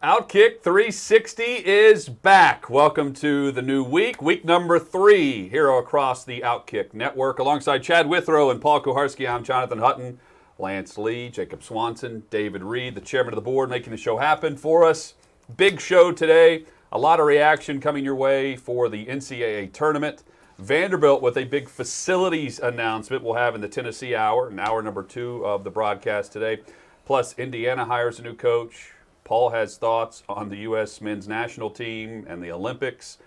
Outkick 360 is back. Welcome to the new week number 3 here across the Outkick network. Alongside Chad Withrow and Paul Kuharsky, I'm Jonathan Hutton, Lance Lee, Jacob Swanson, David Reed, the chairman of the board, making the show happen for us. Big show today. A lot of reaction coming your way for the NCAA tournament. Vanderbilt with a big facilities announcement we'll have in the Tennessee hour, and hour number 2 of the broadcast today. Plus, Indiana hires a new coach. Paul has thoughts on the U.S. men's national team and the Olympics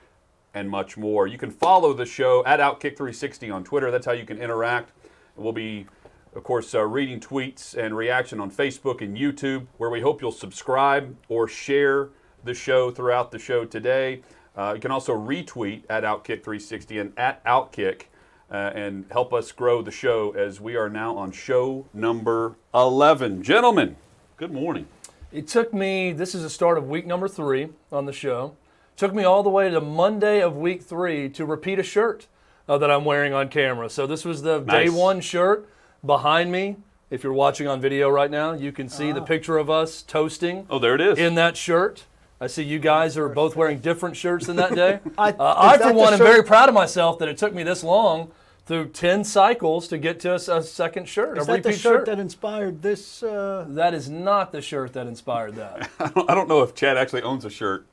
and much more. You can follow the show at Outkick360 on Twitter. That's how you can interact. We'll be, of course, reading tweets and reaction on Facebook and YouTube, where we hope you'll subscribe or share the show throughout the show today. You can also retweet at Outkick360 and at Outkick and help us grow the show as we are now on show number 11. Gentlemen, good morning. It took me, this is the start of week number 3 on the show. It took me all the way to Monday of week 3 to repeat a shirt that I'm wearing on camera. So this was the Nice. day 1 shirt behind me. If you're watching on video right now, you can see the picture of us toasting. Oh, there it is. In that shirt. I see you guys are both wearing different shirts than that day. I for one, am very proud of myself that it took me this long through 10 cycles to get to a second shirt, Is a that the repeat shirt that inspired this? That is not the shirt that inspired that. I don't know if Chad actually owns a shirt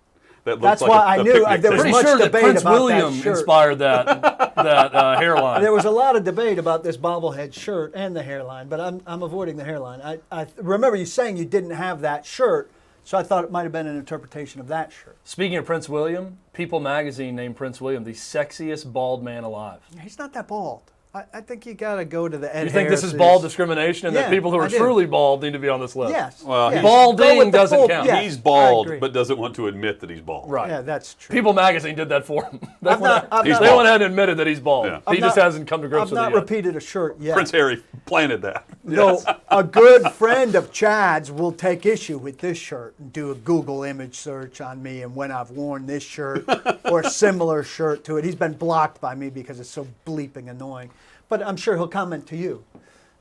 that looks That's like why a I knew picnic there was table. Pretty much sure that debate Prince about that William shirt. inspired that hairline. There was a lot of debate about this bobblehead shirt and the hairline, but I'm avoiding the hairline. I remember you saying you didn't have that shirt, so I thought it might have been an interpretation of that shirt. Speaking of Prince William, People magazine named Prince William the sexiest bald man alive. He's not that bald. I think you got to go to the Ed You think this is Harris's- bald discrimination and that Yeah, people who I are do. truly bald need to be on this list? Yes. Well, yes. Balding Go with the doesn't full- count. yes, He's I bald, agree. but doesn't want to admit that he's bald. Right. Yeah, that's true. People magazine did that for him. They I've not- I've they not- went ahead and admitted that he's bald. Yeah. He I've just not- hasn't come to grips I've with it not yet. repeated a shirt yet. Prince Harry planted that. Though a good friend of Chad's will take issue with this shirt and do a Google image search on me and when I've worn this shirt or a similar shirt to it. He's been blocked by me because it's so bleeping annoying. But I'm sure he'll comment to you.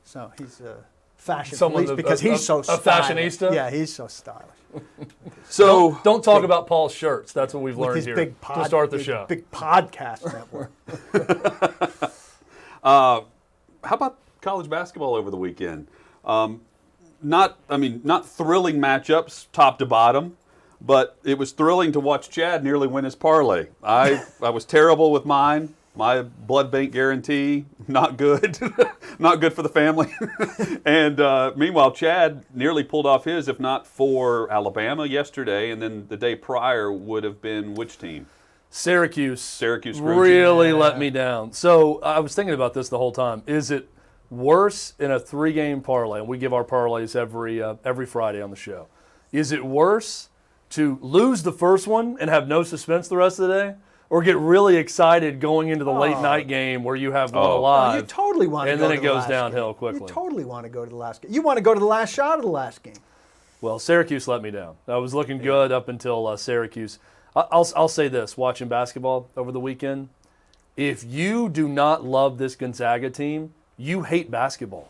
So he's a fashion police because he's so stylish. fashionista? Yeah, he's so stylish. So Don't talk about Paul's shirts. That's what we've With learned his here big to start the show. Big podcast network. how about college basketball over the weekend? Not thrilling matchups top to bottom, but it was thrilling to watch Chad nearly win his parlay. I was terrible with mine. My blood bank guarantee, not good. Not good for the family. And meanwhile, Chad nearly pulled off his, if not for Alabama yesterday, and then the day prior would have been which team? Syracuse Screwed you. really let me down. So I was thinking about this the whole time. Is it worse in a 3-game parlay? And we give our parlays every Friday on the show. Is it worse to lose the first one and have no suspense the rest of the day, or get really excited going into the late night game where you have one alive? You totally want to and go then to it the goes last downhill game. quickly. You totally want to go to the last game. You want to go to the last shot of the last game. Well, Syracuse let me down. I was looking good up until Syracuse. I'll say this, watching basketball over the weekend, if you do not love this Gonzaga team, you hate basketball.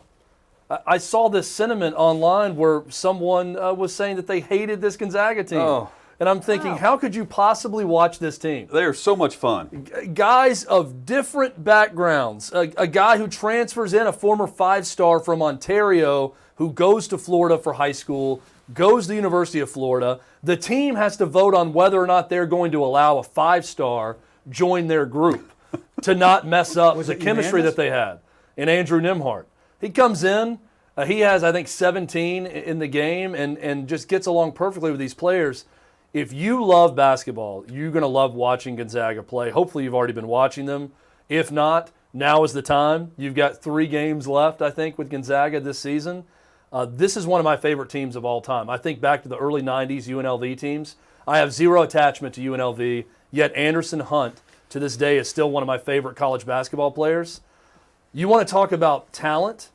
I saw this sentiment online where someone was saying that they hated this Gonzaga team. Oh. And I'm thinking, how could you possibly watch this team? They are so much fun. Guys of different backgrounds. A guy who transfers in, a former 5-star from Ontario, who goes to Florida for high school, goes to the University of Florida. The team has to vote on whether or not they're going to allow a 5-star join their group to not mess up the chemistry that they had. And Andrew Nimhart. He comes in. He has, I think, 17 in the game and just gets along perfectly with these players. If you love basketball, you're going to love watching Gonzaga play. Hopefully you've already been watching them. If not, now is the time. You've got 3 games left, I think, with Gonzaga this season. This is one of my favorite teams of all time. I think back to the early 90s UNLV teams. I have zero attachment to UNLV, yet Anderson Hunt to this day is still one of my favorite college basketball players. You want to talk about talent,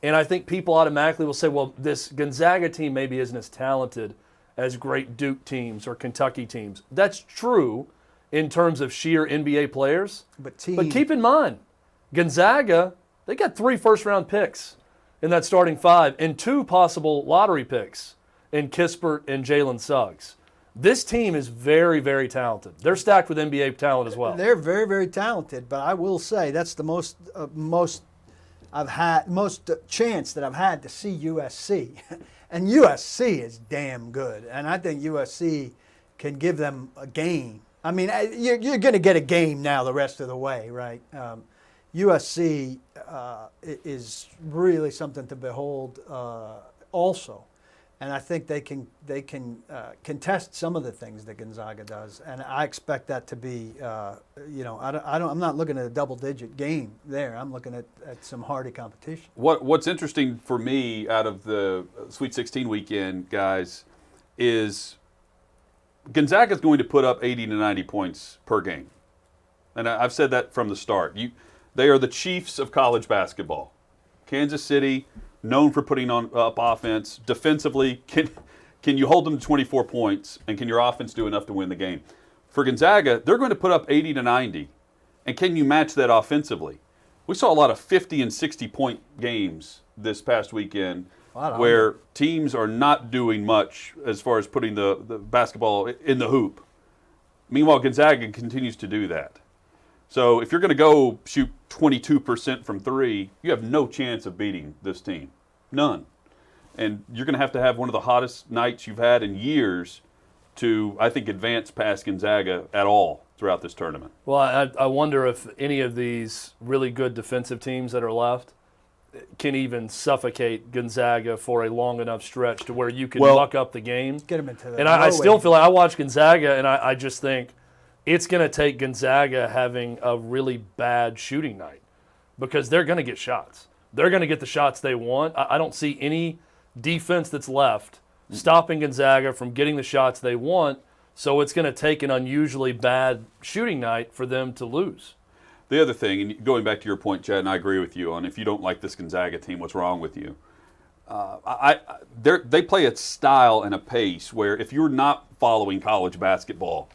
and I think people automatically will say, well, this Gonzaga team maybe isn't as talented as great Duke teams or Kentucky teams. That's true in terms of sheer NBA players. But keep in mind, Gonzaga, they got 3 first-round picks in that starting 5 and 2 possible lottery picks in Kispert and Jalen Suggs. This team is very, very talented. They're stacked with NBA talent as well. They're very, very talented, but I will say that's the most chance that I've had to see USC, and USC is damn good, and I think USC can give them a game. I mean, you're going to get a game now the rest of the way, right? USC is really something to behold also. And I think they can contest some of the things that Gonzaga does, and I expect that to be, I'm not looking at a double-digit game there. I'm looking at some hardy competition. What's interesting for me out of the Sweet 16 weekend, guys, is Gonzaga's going to put up 80 to 90 points per game, and I've said that from the start. They are the Chiefs of college basketball. Kansas City, known for putting up offense. Defensively, can you hold them to 24 points, and can your offense do enough to win the game? For Gonzaga, they're going to put up 80 to 90, and can you match that offensively? We saw a lot of 50 and 60-point games this past weekend where teams are not doing much as far as putting the basketball in the hoop. Meanwhile, Gonzaga continues to do that. So if you're going to go shoot 22% from three, you have no chance of beating this team. None. And you're going to have one of the hottest nights you've had in years to, I think, advance past Gonzaga at all throughout this tournament. Well, I wonder if any of these really good defensive teams that are left can even suffocate Gonzaga for a long enough stretch to where you can muck up the game. Get them into that. And I still feel like I watch Gonzaga, and I just think – it's going to take Gonzaga having a really bad shooting night because they're going to get shots. They're going to get the shots they want. I don't see any defense that's left stopping Gonzaga from getting the shots they want, so it's going to take an unusually bad shooting night for them to lose. The other thing, and going back to your point, Chad, and I agree with you on if you don't like this Gonzaga team, what's wrong with you? They play a style and a pace where if you're not following college basketball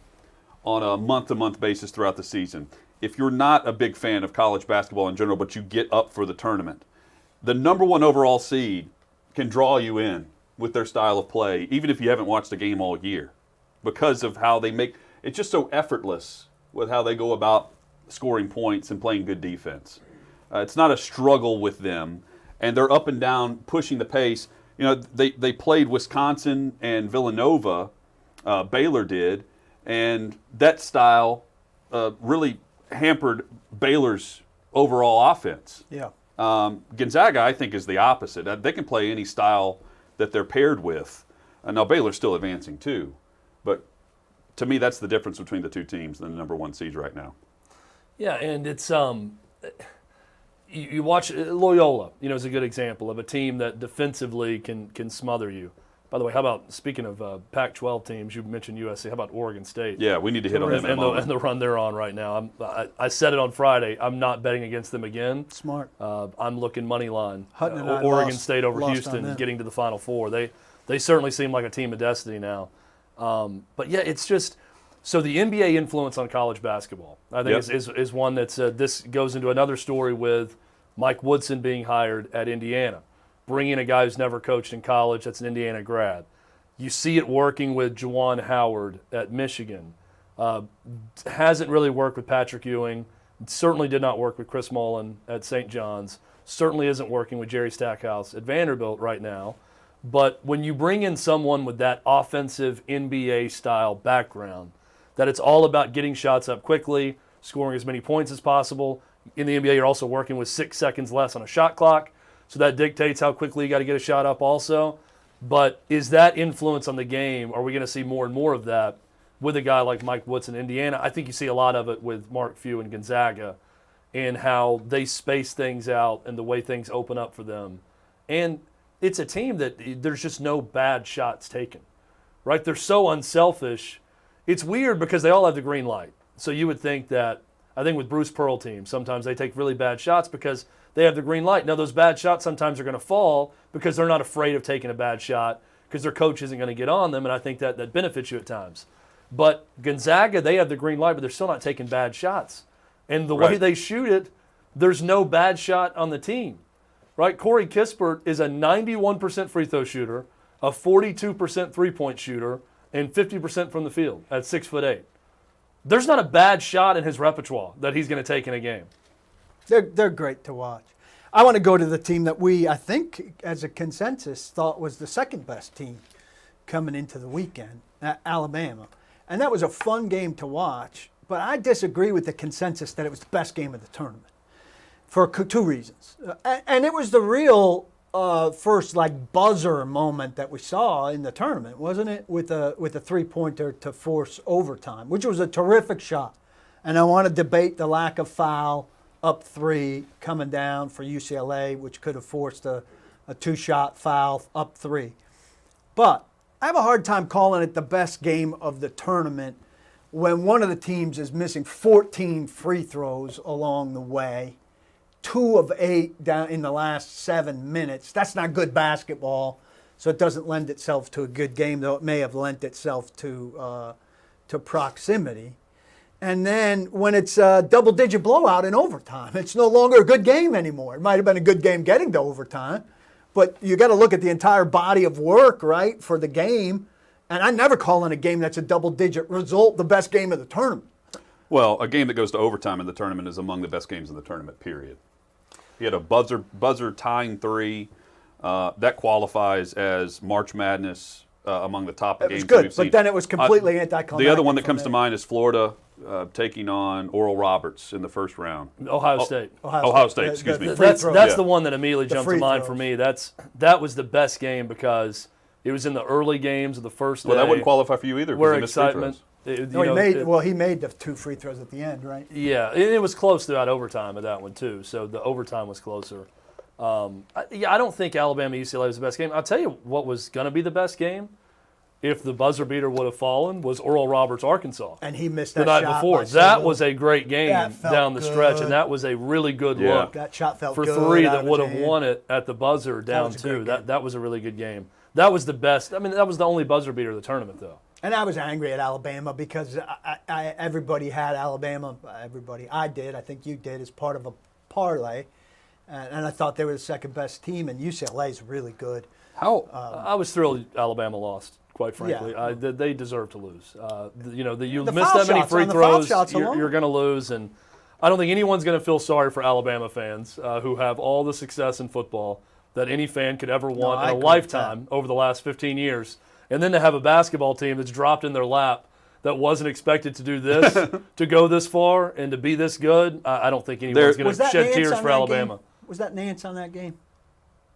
on a month-to-month basis throughout the season, if you're not a big fan of college basketball in general, but you get up for the tournament, the number one overall seed can draw you in with their style of play, even if you haven't watched a game all year, because of how they make – it's just so effortless with how they go about scoring points and playing good defense. It's not a struggle with them, and they're up and down pushing the pace. You know, they played Wisconsin and Villanova, Baylor did, and that style really hampered Baylor's overall offense. Yeah. Gonzaga, I think, is the opposite. They can play any style that they're paired with. Now, Baylor's still advancing too. But to me, that's the difference between the two teams and the number one seeds right now. Yeah, and it's you watch Loyola, is a good example of a team that defensively can smother you. By the way, how about, speaking of Pac-12 teams, you mentioned USC, how about Oregon State? Yeah, we need to hit on them in a moment. And the run they're on right now. I said it on Friday. I'm not betting against them again. Smart. I'm looking money line. Oregon State over Houston getting to the Final Four. They certainly seem like a team of destiny now. But, yeah, it's just – so the NBA influence on college basketball, I think, is one that's this goes into another story with Mike Woodson being hired at Indiana. Bring in a guy who's never coached in college, that's an Indiana grad. You see it working with Juwan Howard at Michigan. Hasn't really worked with Patrick Ewing. Certainly did not work with Chris Mullin at St. John's. Certainly isn't working with Jerry Stackhouse at Vanderbilt right now. But when you bring in someone with that offensive NBA-style background, that it's all about getting shots up quickly, scoring as many points as possible. In the NBA, you're also working with 6 seconds less on a shot clock. So that dictates how quickly you got to get a shot up also. But is that influence on the game, are we going to see more and more of that with a guy like Mike Woodson in Indiana? I think you see a lot of it with Mark Few and Gonzaga and how they space things out and the way things open up for them. And it's a team that there's just no bad shots taken, right? They're so unselfish. It's weird because they all have the green light. So you would think that, I think with Bruce Pearl teams, sometimes they take really bad shots because they have the green light. Now, those bad shots sometimes are going to fall because they're not afraid of taking a bad shot because their coach isn't going to get on them, and I think that benefits you at times. But Gonzaga, they have the green light, but they're still not taking bad shots. And the way they shoot it, there's no bad shot on the team, right? Corey Kispert is a 91% free throw shooter, a 42% three-point shooter, and 50% from the field at 6'8". There's not a bad shot in his repertoire that he's going to take in a game. They're great to watch. I want to go to the team that we, I think, as a consensus, thought was the second best team coming into the weekend, Alabama. And that was a fun game to watch, but I disagree with the consensus that it was the best game of the tournament for two reasons. And it was the real first buzzer moment that we saw in the tournament, wasn't it? With a three-pointer to force overtime, which was a terrific shot. And I want to debate the lack of foul up 3 coming down for UCLA, which could have forced a two-shot foul up 3. But I have a hard time calling it the best game of the tournament when one of the teams is missing 14 free throws along the way, 2 of 8 down in the last 7 minutes. That's not good basketball, so it doesn't lend itself to a good game, though it may have lent itself to proximity. And then when it's a double-digit blowout in overtime, it's no longer a good game anymore. It might have been a good game getting to overtime, but you got to look at the entire body of work, right, for the game. And I never call in a game that's a double-digit result the best game of the tournament. Well, a game that goes to overtime in the tournament is among the best games in the tournament, period. He had a buzzer tying 3. That qualifies as March Madness among the top games good, we've seen. but then it was completely anticlimactic. The other one that comes to mind is Florida taking on Oral Roberts in the first round. Ohio State. Ohio State, excuse me. That's Yeah. the one that immediately jumped to mind for me. That was the best game because it was in the early games of the first day. Well, that wouldn't qualify for you either. Where because he missed free excitement. throws. He made the 2 free throws at the end, right? Yeah, it was close throughout overtime at that one too. So the overtime was closer. I don't think Alabama UCLA was the best game. I'll tell you what was going to be the best game, if the buzzer beater would have fallen, was Oral Roberts Arkansas. And he missed the that night shot before. That was a great game down the stretch, good. and that was a really good look. That shot felt for good 3 out that of would have his won it at the buzzer down was a great 2. game. That was a really good game. That was the best. I mean, that was the only buzzer beater of the tournament, though. And I was angry at Alabama because everybody had Alabama. I did. I think you did as part of a parlay. And I thought they were the second best team, and UCLA is really good. I was thrilled Alabama lost, quite frankly. Yeah. They deserve to lose. You The miss foul that many shots, free on the foul throws, shots alone. you're going to lose. And I don't think anyone's going to feel sorry for Alabama fans who have all the success in football that any fan could ever want I in a agree lifetime over the last 15 years. And then to have a basketball team that's dropped in their lap that wasn't expected to do this, to go this far, and to be this good, I don't think anyone's going to shed tears for Alabama. Was that Nance on that game?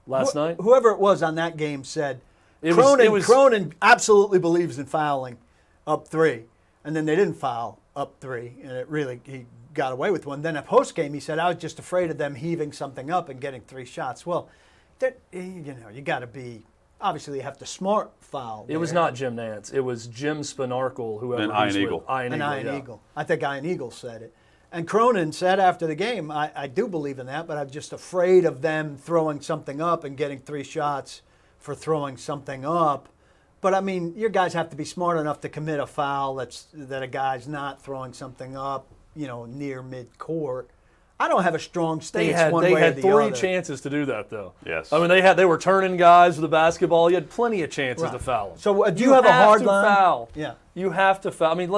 Last night? Whoever it was on that game said, was Cronin absolutely believes in fouling up 3. And then they didn't foul up 3, and he got away with one. Then at post-game, he said, I was just afraid of them heaving something up and getting 3 shots. Well, you got to be, obviously you have to smart foul. It was not Jim Nance. It was Jim Spinarkle, whoever And he's Ian with. Eagle. Ian Eagle. I think Ian Eagle said it. And Cronin said after the game, I do believe in that, but I'm just afraid of them throwing something up and getting 3 shots for throwing something up. But, I mean, your guys have to be smart enough to commit a foul that a guy's not throwing something up, near midcourt. I don't have a strong stance one way or the other. They had 3 chances to do that, though. Yes. I mean, they were turning guys with the basketball. You had plenty of chances to foul them. So do you have a hard line? Foul. Yeah. You have to foul. I mean,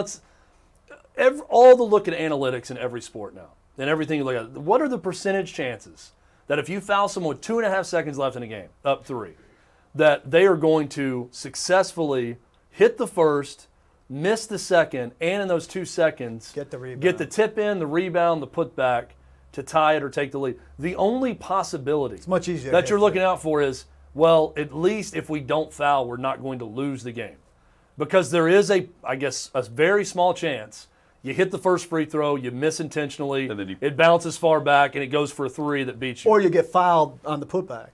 all the look at analytics in every sport now, and everything you look at, what are the percentage chances that if you foul someone with 2.5 seconds left in a game, up 3, that they are going to successfully hit the first, miss the second, and in those 2 seconds, get the rebound, get the tip in, the rebound, the putback to tie it or take the lead. The only possibility much easier that you're looking out for is, well, at least if we don't foul, we're not going to lose the game. Because there is a very small chance you hit the first free throw, you miss intentionally, and then it bounces far back, and it goes for a 3 that beats you. Or you get fouled on the putback.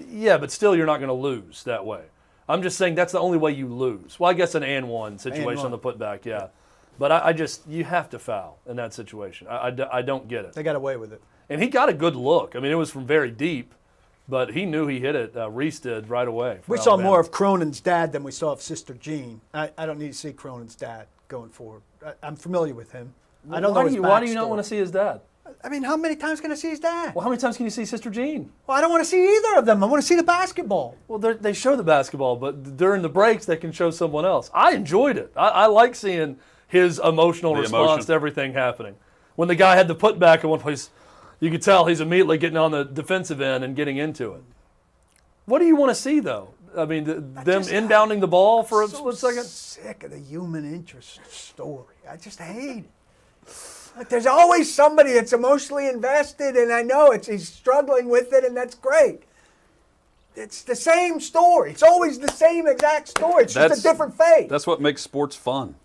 Yeah, but still you're not going to lose that way. I'm just saying that's the only way you lose. Well, I guess an and one situation on the putback, yeah. But you have to foul in that situation. I don't get it. They got away with it. And he got a good look. I mean, it was from very deep, but he knew he hit it. Reese did right away. We saw more of Cronin's dad than we saw of Sister Jean. I don't need to see Cronin's dad going forward. I'm familiar with him. I don't know his backstory. Why do you not want to see his dad? I mean, how many times can I see his dad? Well, how many times can you see Sister Jean? Well, I don't want to see either of them. I want to see the basketball. Well, they show the basketball, but during the breaks, they can show someone else. I enjoyed it. I like seeing his emotional response to everything happening. When the guy had the putback at one place, you could tell he's immediately getting on the defensive end and getting into it. What do you want to see, though? I mean, them inbounding the ball for a split second? Sick of the human interest story. I just hate it. Like, there's always somebody that's emotionally invested, and I know he's struggling with it, and that's great. It's the same story. It's always the same exact story. It's just a different face. That's what makes sports fun.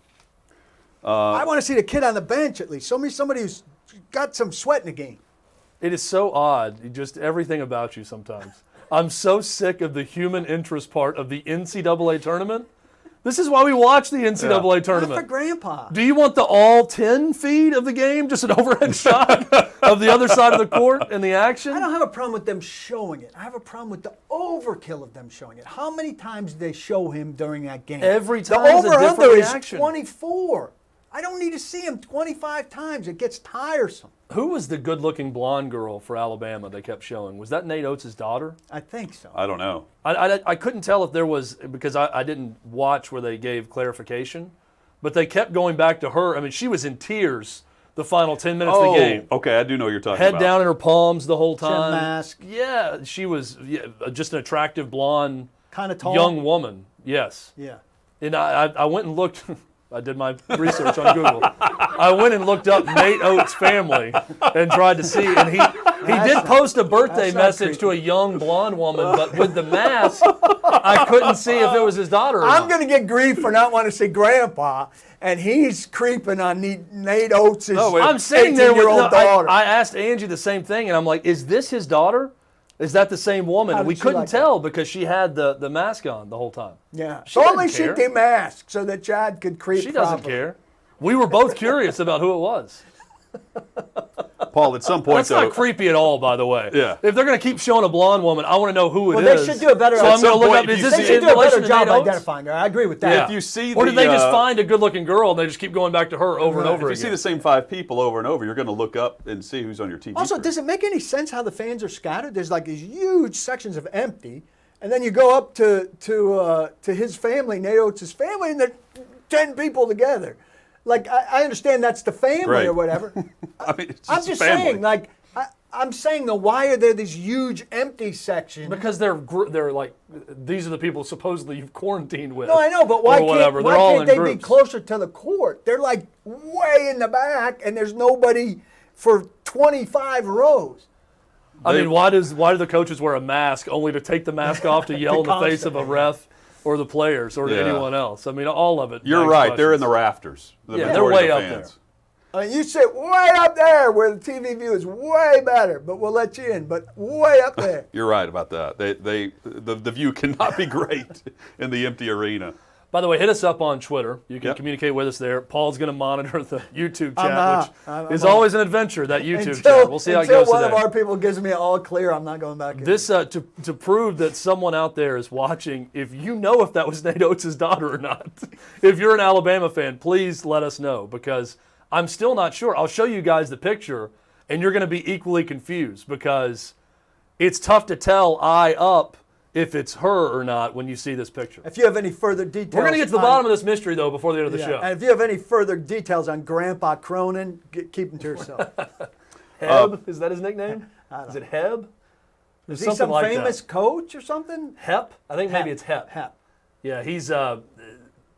I want to see the kid on the bench at least. Show me somebody who's got some sweat in the game. It is so odd, just everything about you sometimes. I'm so sick of the human interest part of the NCAA tournament. This is why we watch the NCAA tournament. Not for Grandpa. Do you want the all 10 feed of the game, just an overhead shot of the other side of the court and the action? I don't have a problem with them showing it. I have a problem with the overkill of them showing it. How many times did they show him during that game? Every time the is a different over-under is reaction. 24. I don't need to see him 25 times. It gets tiresome. Who was the good-looking blonde girl for Alabama they kept showing? Was that Nate Oates' daughter? I think so. I don't know. I couldn't tell if there was, because I didn't watch where they gave clarification, but they kept going back to her. I mean, she was in tears the final 10 minutes of the game. Okay, I do know what you're talking Head about. down in her palms the whole time. Mask. Yeah, she was just an attractive blonde, Kind of tall. young woman. Yes. Yeah. And I went and looked. I did my research on Google. I went and looked up Nate Oates' family and tried to see. And he did post a birthday message to a young blonde woman, but with the mask, I couldn't see if it was his daughter or I'm not. going to get grief for not wanting to see Grandpa, and he's creeping on Nate Oates' I'm sitting there with daughter. I asked Angie the same thing, and I'm like, is this his daughter? Is that the same woman? How And we did she couldn't like tell because she had the mask on the whole time. Yeah. She If only doesn't she care. demasked so that Chad could creep She doesn't properly. care. We were both curious about who it was. Paul, at some point, That's not creepy at all, by the way. Yeah. If they're going to keep showing a blonde woman, I want to know who it is. Well, they should do a better So job. I'm going to look point, up, if is you this see- They should in do a relation better to job Nate Oates? identifying her. I agree with that. Yeah. If you see Or did they just the, find a good-looking girl and they just keep going back to her over and over if you see again? the same 5 people over and over, you're going to look up and see who's on your TV. Also, screen. does it make any sense how the fans are scattered? There's like these huge sections of empty, and then you go up to his family, Nate Oates' family, and they're 10 people together. Like, I understand that's the family Right. or whatever. I mean, it's I'm just family. saying, like, I'm saying, though, why are there these huge empty sections? Because they're like, these are the people supposedly you've quarantined with. No, I know, but why or whatever. can't, They're all why can't in they be groups. closer to the court? They're like way in the back, and there's nobody for 25 rows. I mean, why do the coaches wear a mask only to take the mask off to yell in the face of a ref or the players or Yeah. anyone else? I mean, all of it. You're begs right. They're in questions. the rafters. The Yeah, they're majority way of up the fans. You sit way up there where the TV view is way better, but we'll let you in. But way up there. You're right about that. The view cannot be great in the empty arena. By the way, hit us up on Twitter. You can Yep. communicate with us there. Paul's going to monitor the YouTube I'm chat, not. which I'm is not. always an adventure, that YouTube chat. We'll see how it until goes one today. of our people gives me an all clear, I'm not going back in. This to prove that someone out there is watching. If you know if that was Nate Oates' daughter or not, if you're an Alabama fan, please let us know, because I'm still not sure. I'll show you guys the picture, and you're going to be equally confused because it's tough to tell eye up if it's her or not when you see this picture. If you have any further details, We're going to get to the on- bottom of this mystery though before the end of the yeah, show. and if you have any further details on Grandpa Cronin, keep them to yourself. Heb, is that his nickname? Is it Heb? Is he Something some like famous coach or something? Hep? I think maybe it's Hep. Hep. Yeah, he's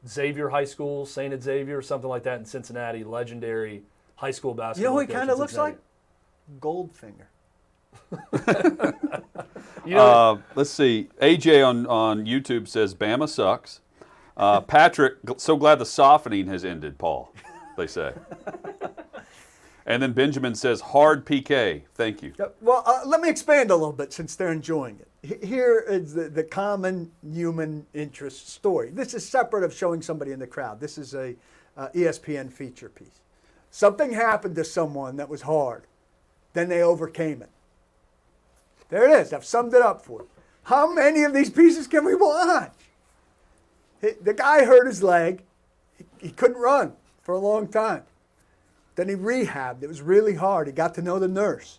Xavier High School, St. Xavier, something like that in Cincinnati, legendary high school You basketball know who he coach kind in of looks like? Cincinnati. Goldfinger. You know, Let's see. AJ on YouTube says Bama sucks. Patrick, so glad the softening has ended, Paul, they say. And then Benjamin says hard PK. Thank you. Well, let me expand a little bit since they're enjoying it. Here is the common human interest story. This is separate of showing somebody in the crowd. This is a ESPN feature piece. Something happened to someone that was hard. Then they overcame it. There it is. I've summed it up for you. How many of these pieces can we watch? The guy hurt his leg. He couldn't run for a long time. Then he rehabbed. It was really hard. He got to know the nurse.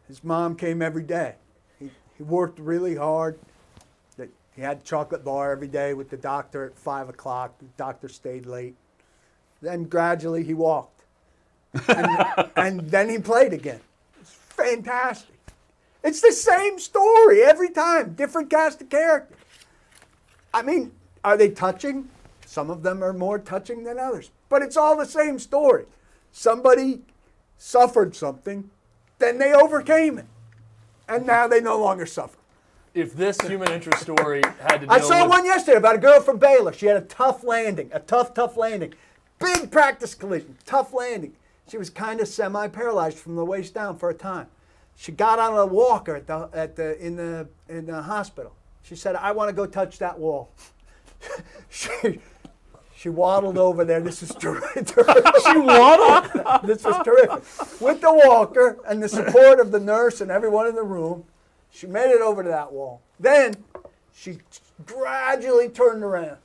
His mom came every day. He worked really hard. He had a chocolate bar every day with the doctor at 5 o'clock. The doctor stayed late. Then gradually he walked. And then he played again. It's fantastic. It's the same story every time, different cast of characters. I mean, are they touching? Some of them are more touching than others. But it's all the same story. Somebody suffered something, then they overcame it. And now they no longer suffer. If this human interest story had to deal I saw with... one yesterday about a girl from Baylor. She had a tough landing, a tough landing. Big practice collision, tough landing. She was kind of semi-paralyzed from the waist down for a time. She got on a walker in the hospital. She said, "I want to go touch that wall." She waddled over there. This is terrific. She waddled? This was terrific. With the walker and the support of the nurse and everyone in the room, she made it over to that wall. Then she gradually turned around.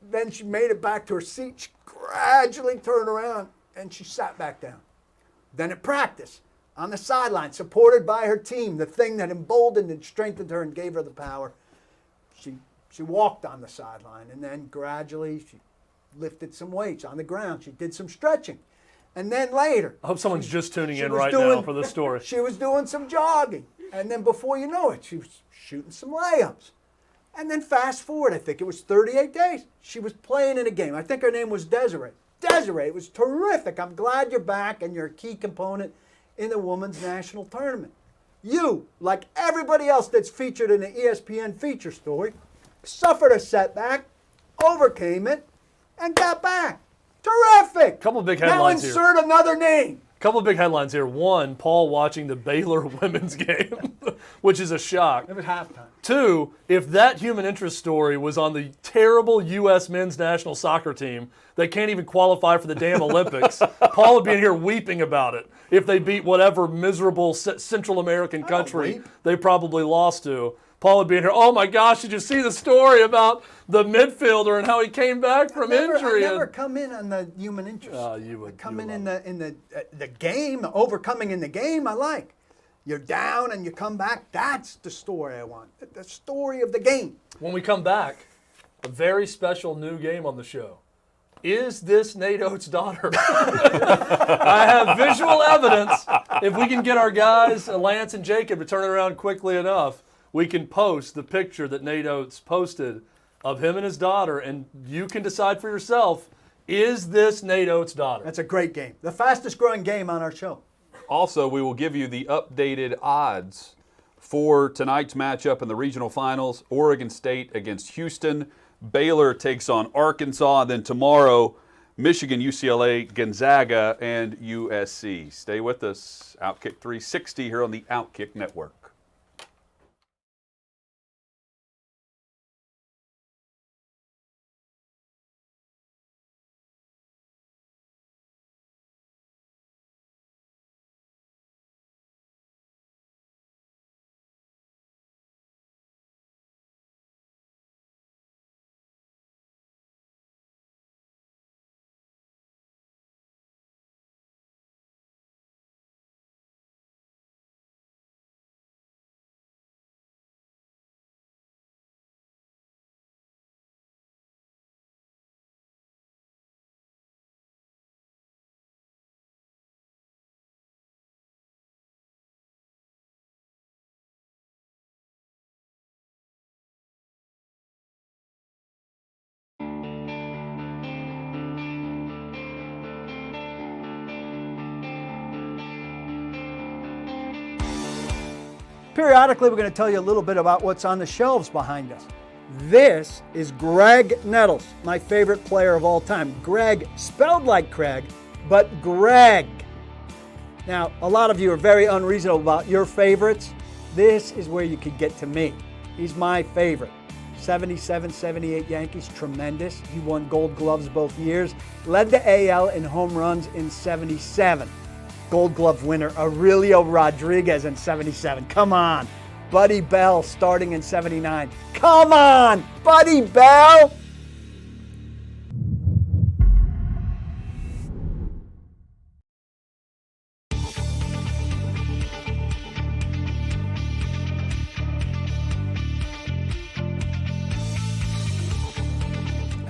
Then she made it back to her seat. She gradually turned around and she sat back down. Then at practice, on the sideline, supported by her team, the thing that emboldened and strengthened her and gave her the power, she walked on the sideline, and then gradually she lifted some weights on the ground. She did some stretching. And then later, I hope someone's just tuning in was right doing- now for this story. she was doing some jogging. And then before you know it, she was shooting some layups. And then fast forward, I think it was 38 days, she was playing in a game. I think her name was Desiree. Desiree, it was terrific. I'm glad you're back and you're a key component in the women's national tournament. You, like everybody else that's featured in the ESPN feature story, suffered a setback, overcame it, and got back. Terrific. Couple big headlines now here. insert another name. Couple of big headlines here. One, Paul watching the Baylor women's game, which is a shock. It was halftime. Two, if that human interest story was on the terrible U.S. men's national soccer team that can't even qualify for the damn Olympics, Paul would be in here weeping about it if they beat whatever miserable Central American country weep. they probably lost to. Paul would be in here, "Oh my gosh, did you see the story about the midfielder and how he came back from injury?" I never come in on the human interest. You would. I come you in would. the game, overcoming in the game. I like. You're down and you come back. That's the story I want. The story of the game. When we come back, a very special new game on the show. Is this Nate Oates' daughter? I have visual evidence. If we can get our guys, Lance and Jacob, to turn it around quickly enough, we can post the picture that Nate Oates posted of him and his daughter, and you can decide for yourself, is this Nate Oates' daughter? That's a great game. The fastest growing game on our show. Also, we will give you the updated odds for tonight's matchup in the regional finals. Oregon State against Houston. Baylor takes on Arkansas. And then tomorrow, Michigan, UCLA, Gonzaga, and USC. Stay with us. Outkick 360 here on the Outkick Network. Periodically, we're going to tell you a little bit about what's on the shelves behind us. This is Greg Nettles, my favorite player of all time. Greg, spelled like Craig, but Greg. Now, a lot of you are very unreasonable about your favorites. This is where you could get to me. He's my favorite. 77, 78 Yankees, tremendous. He won Gold Gloves both years. Led the AL in home runs in 77. Gold Glove winner Aurelio Rodriguez in 77. Come on. Buddy Bell starting in 79. Come on, Buddy Bell.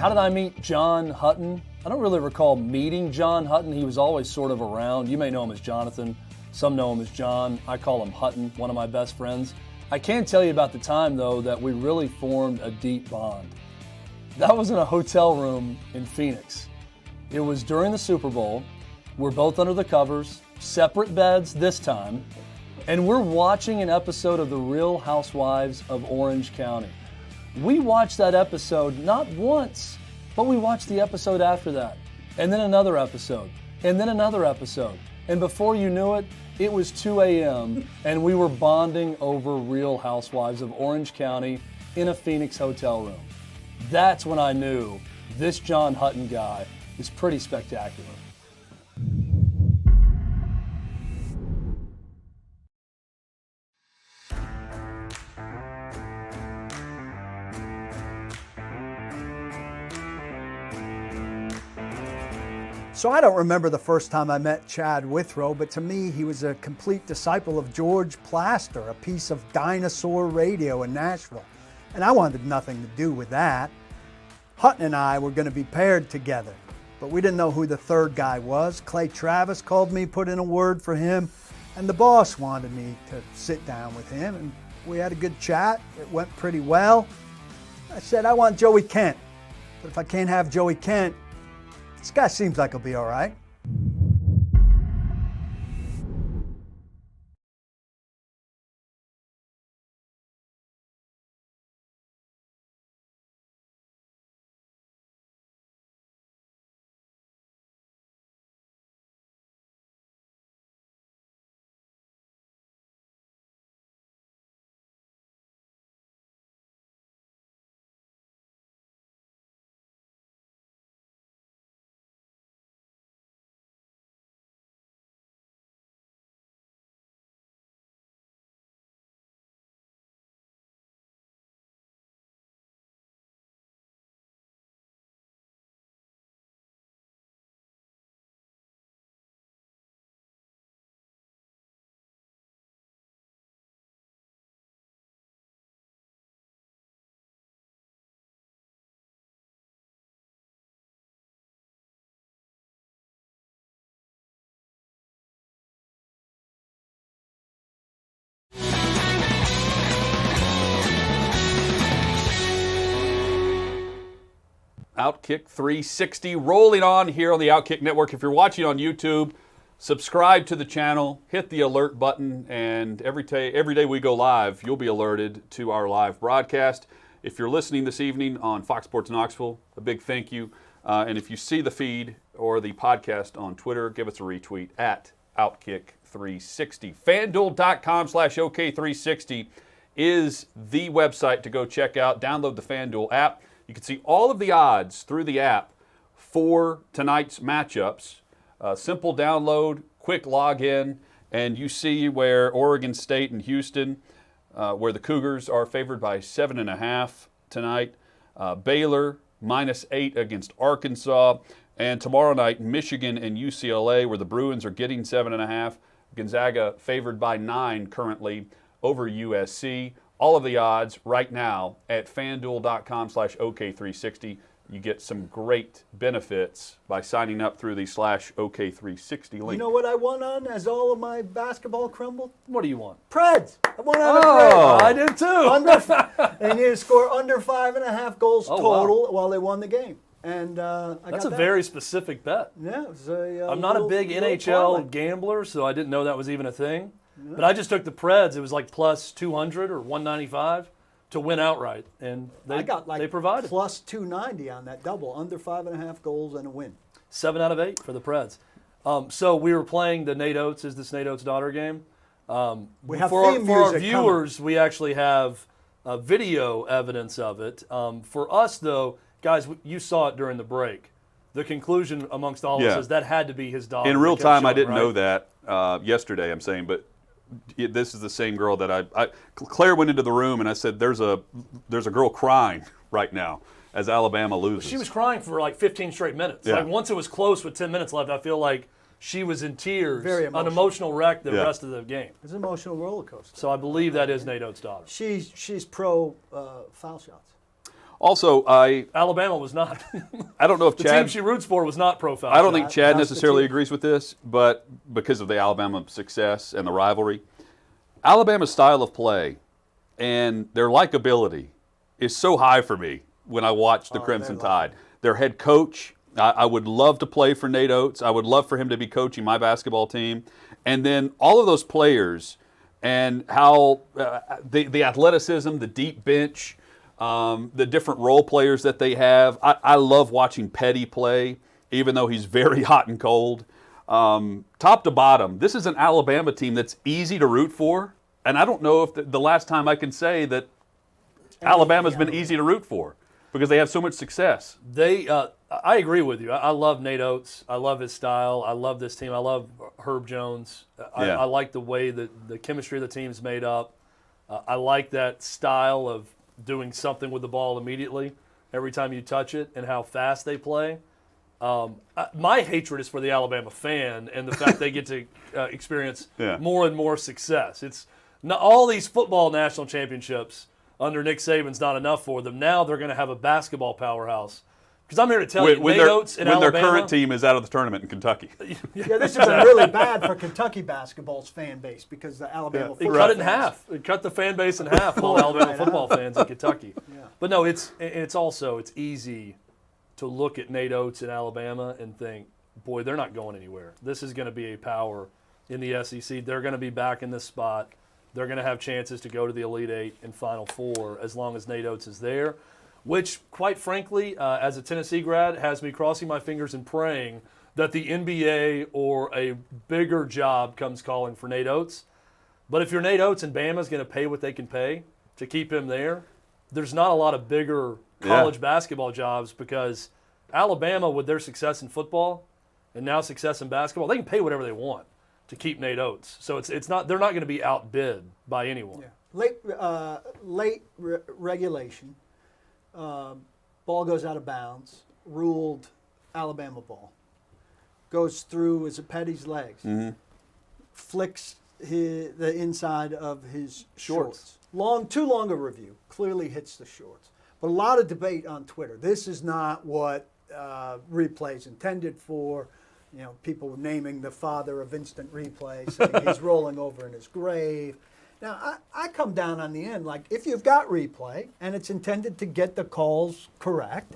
How did I meet John Hutton? I don't really recall meeting John Hutton. He was always sort of around. You may know him as Jonathan. Some know him as John. I call him Hutton, one of my best friends. I can tell you about the time, though, that we really formed a deep bond. That was in a hotel room in Phoenix. It was during the Super Bowl. We're both under the covers, separate beds this time, and we're watching an episode of The Real Housewives of Orange County. We watched that episode not once, but we watched the episode after that, and then another episode, and then another episode. And before you knew it, it was 2 a.m., and we were bonding over Real Housewives of Orange County in a Phoenix hotel room. That's when I knew this John Hutton guy is pretty spectacular. So I don't remember the first time I met Chad Withrow, but to me, he was a complete disciple of George Plaster, a piece of dinosaur radio in Nashville. And I wanted nothing to do with that. Hutton and I were going to be paired together, but we didn't know who the third guy was. Clay Travis called me, put in a word for him, and the boss wanted me to sit down with him, and we had a good chat. It went pretty well. I said, I want Joey Kent, but if I can't have Joey Kent, this guy seems like he'll be all right. Outkick 360 rolling on here on the Outkick Network. If you're watching on YouTube, subscribe to the channel, hit the alert button, and every day we go live, you'll be alerted to our live broadcast. If you're listening this evening on Fox Sports Knoxville, a big thank you. And if you see the feed or the podcast on Twitter, give us a retweet at Outkick360. FanDuel.com/OK360 is the website to go check out. Download the FanDuel app. You can see all of the odds through the app for tonight's matchups. Simple download, quick login, and you see where Oregon State and Houston, where the Cougars are favored by 7.5 tonight. Baylor -8 against Arkansas. And tomorrow night, Michigan and UCLA, where the Bruins are getting 7.5. Gonzaga favored by 9 currently over USC. All of the odds right now at FanDuel.com/OK360. You get some great benefits by signing up through the /OK360 link. You know what I won on as all of my basketball crumbled? What do you want? Preds. I won on the Oh, Preds. I did too. They need to score under 5.5 goals Oh, total while they won the game. And I That's got a that. very specific bet. Yeah, it was a I'm not a big little NHL parlay. gambler, so I didn't know that was even a thing. But I just took the Preds. It was like plus 200 or 195 to win outright, and I got like they provided. plus 290 on that double, under 5.5 goals and a win. 7 out of 8 for the Preds. So we were playing the Nate Oates, is this Nate Oates' daughter game. We have for theme our music viewers, we actually have video evidence of it. For us, though, guys, you saw it during the break. The conclusion amongst all of us is that had to be his daughter. In real They kept time, I showing, didn't right? know that yesterday, I'm saying, but this is the same girl that Claire went into the room and I said, there's a girl crying right now as Alabama loses. She was crying for like 15 straight minutes. Yeah. Like once it was close with 10 minutes left, I feel like she was in tears, Very an emotional. emotional wreck the rest of the game. It's an emotional roller coaster. So I believe that is Nate Oates' daughter. She's pro foul shots. Also, Alabama was not. I don't know if The Chad. team she roots for was not pro foul. I don't think Chad That's the necessarily team. agrees with this, but because of the Alabama success and the rivalry, Alabama's style of play and their likability is so high for me when I watch the Crimson Tide. Their head coach, I would love to play for Nate Oates. I would love for him to be coaching my basketball team. And then all of those players and how the athleticism, the deep bench, the different role players that they have. I love watching Petty play, even though he's very hot and cold. Top to bottom, this is an Alabama team that's easy to root for. And I don't know if the last time I can say that Alabama's been easy to root for because they have so much success. I agree with you. I love Nate Oates. I love his style. I love this team. I love Herb Jones. I like the way that the chemistry of the team's made up. I like that style of doing something with the ball immediately every time you touch it and how fast they play. My hatred is for the Alabama fan and the fact they get to experience more and more success. It's not, all these football national championships under Nick Saban's not enough for them. Now they're going to have a basketball powerhouse. Because I'm here to tell you, Nate Oates in Alabama. When their current team is out of the tournament in Kentucky. Yeah, this has been really bad for Kentucky basketball's fan base because the Alabama It football cut it in fans- half. It cut the fan base in half, all Alabama football fans in Kentucky. Yeah. But no, it's easy to look at Nate Oates in Alabama and think, boy, they're not going anywhere. This is going to be a power in the SEC. They're going to be back in this spot. They're going to have chances to go to the Elite Eight and Final Four as long as Nate Oates is there, which, quite frankly, as a Tennessee grad, has me crossing my fingers and praying that the NBA or a bigger job comes calling for Nate Oates. But if you're Nate Oates and Bama's going to pay what they can pay to keep him there, there's not a lot of bigger college basketball jobs because Alabama, with their success in football and now success in basketball, they can pay whatever they want to keep Nate Oates. So it's not, they're not going to be outbid by anyone. Yeah. Late regulation. Ball goes out of bounds. Ruled Alabama ball. Goes through, is it Petty's legs? Mm-hmm. Flicks the inside of his Shorts. Too long a review. Clearly hits the shorts. But a lot of debate on Twitter. This is not what replay is intended for. You know, people naming the father of instant replay, saying he's rolling over in his grave. Now, I come down on the end, like, if you've got replay and it's intended to get the calls correct,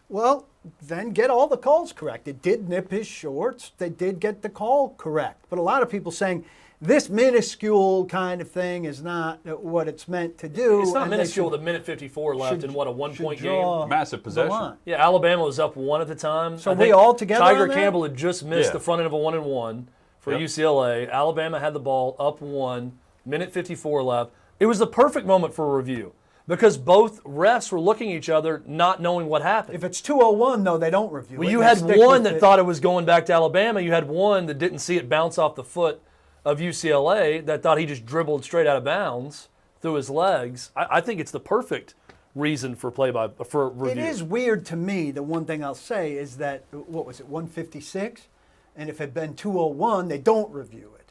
well, then get all the calls correct. It did nip his shorts. They did get the call correct. But a lot of people saying this minuscule kind of thing is not what it's meant to do. It's not and minuscule with a minute 54 left in what, a one-point game? Massive possession. Yeah, Alabama was up 1 at the time. So I think we all together Tiger on that? Campbell had just missed Yeah. the front end of a 1-and-1 for UCLA. Alabama had the ball up 1, minute 54 left. It was the perfect moment for a review because both refs were looking at each other not knowing what happened. If it's 2:01, though, they don't review Well, it. you They had stick one with that it. thought it was going back to Alabama. You had one that didn't see it bounce off the foot of UCLA that thought he just dribbled straight out of bounds through his legs. I think it's the perfect reason for review. It is weird to me. The one thing I'll say is that, what was it, 156? And if it had been 2:01, they don't review it.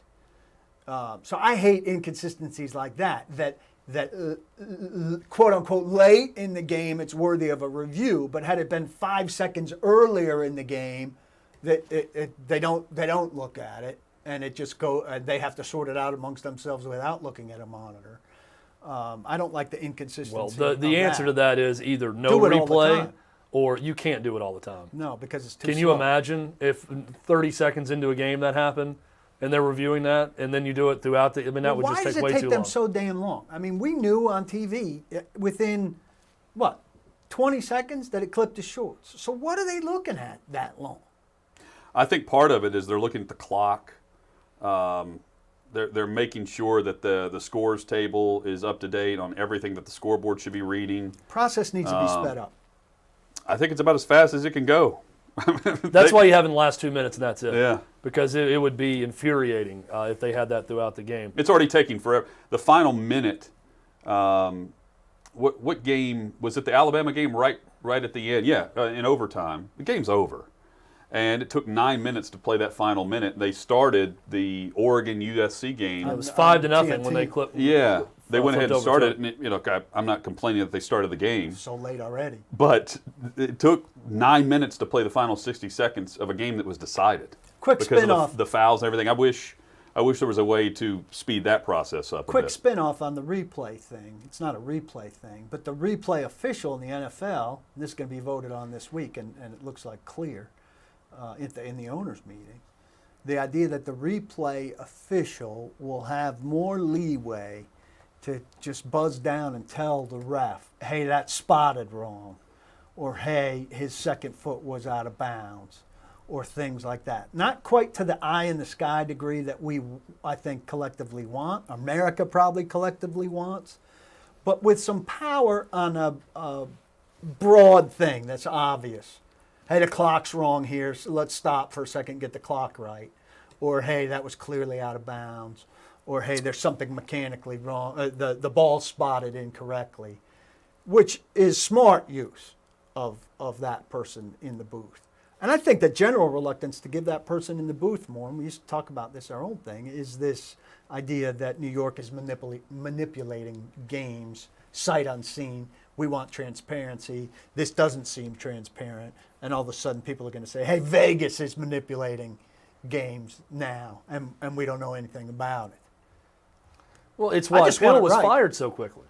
So I hate inconsistencies like that quote unquote late in the game it's worthy of a review, but had it been 5 seconds earlier in the game, they don't look at it, and it just they have to sort it out amongst themselves without looking at a monitor. I don't like the inconsistency. Well, the answer to that is either no Do it all the replay time. or you can't do it all the time. No, because it's too Can you slow. imagine if 30 seconds into a game that happened and they're reviewing that and then you do it throughout that would Why just does take it way take too them long. so damn long? I mean, we knew on TV within, 20 seconds that it clipped his shorts. So what are they looking at that long? I think part of it is they're looking at the clock. They're making sure that the scores table is up to date on everything that the scoreboard should be reading. Process needs to be sped up. I think it's about as fast as it can go. That's why you have in the last 2 minutes and that's it. Yeah. Because it would be infuriating if they had that throughout the game. It's already taking forever. The final minute, what game was it? The Alabama game right at the end? Yeah, in overtime. The game's over. And it took 9 minutes to play that final minute. They started the Oregon USC game. It was 5-0 when TNT. they clipped. Yeah, They went ahead and flipped over started it, and I'm not complaining that they started the game, So late already. but it took 9 minutes to play the final 60 seconds of a game that was decided. Quick because spin-off. of the fouls and everything. I wish there was a way to speed that process up a Quick bit. spin-off on the replay thing. It's not a replay thing, but the replay official in the NFL, and this is going to be voted on this week, and it looks like clear in the owners' meeting, the idea that the replay official will have more leeway to just buzz down and tell the ref, hey, that's spotted wrong, or hey, his second foot was out of bounds, or things like that. Not quite to the eye in the sky degree that I think, collectively want, America probably collectively wants, but with some power on a broad thing that's obvious. Hey, the clock's wrong here, so let's stop for a second, get the clock right. Or, hey, that was clearly out of bounds. Or, hey, there's something mechanically wrong, the ball spotted incorrectly, which is smart use of that person in the booth. And I think the general reluctance to give that person in the booth more, and we used to talk about this, our own thing, is this idea that New York is manipulating games sight unseen. We want transparency. This doesn't seem transparent. And all of a sudden people are going to say, hey, Vegas is manipulating games now, and we don't know anything about it. Well, it's why just want Poile it was right. fired so quickly.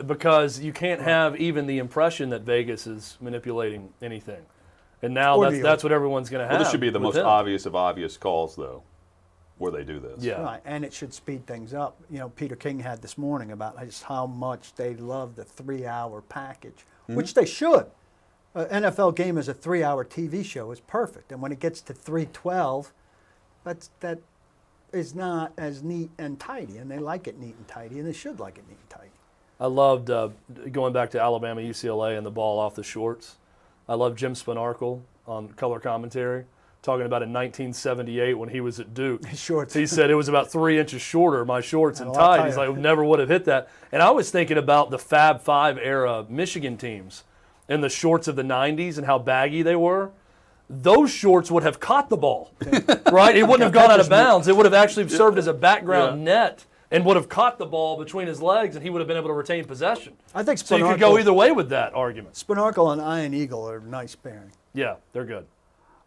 Because you can't have even the impression that Vegas is manipulating anything. And now Or that's what everyone's going to have. Well, this should be the with most him. obvious of obvious calls, though, where they do this. Yeah. Right, and it should speed things up. Peter King had this morning about just how much they love the 3-hour package, which they should. An NFL game as a 3-hour TV show is perfect, and when it gets to 3:12, that is not as neat and tidy, and they like it neat and tidy, and they should like it neat and tidy. I loved going back to Alabama, UCLA, and the ball off the shorts. I love Jim Spanarkel on color commentary, talking about in 1978 when he was at Duke. His shorts. He said it was about 3 inches shorter, my shorts and Oh, I'll tight. tell He's you. like, never would have hit that. And I was thinking about the Fab Five era Michigan teams and the shorts of the 90s and how baggy they were. Those shorts would have caught the ball, right? It wouldn't have gone out of bounds. It would have actually served as a background net and would have caught the ball between his legs, and he would have been able to retain possession. I think So you could go either way with that argument. Spanarkel and Iron Eagle are a nice pairing. Yeah, they're good.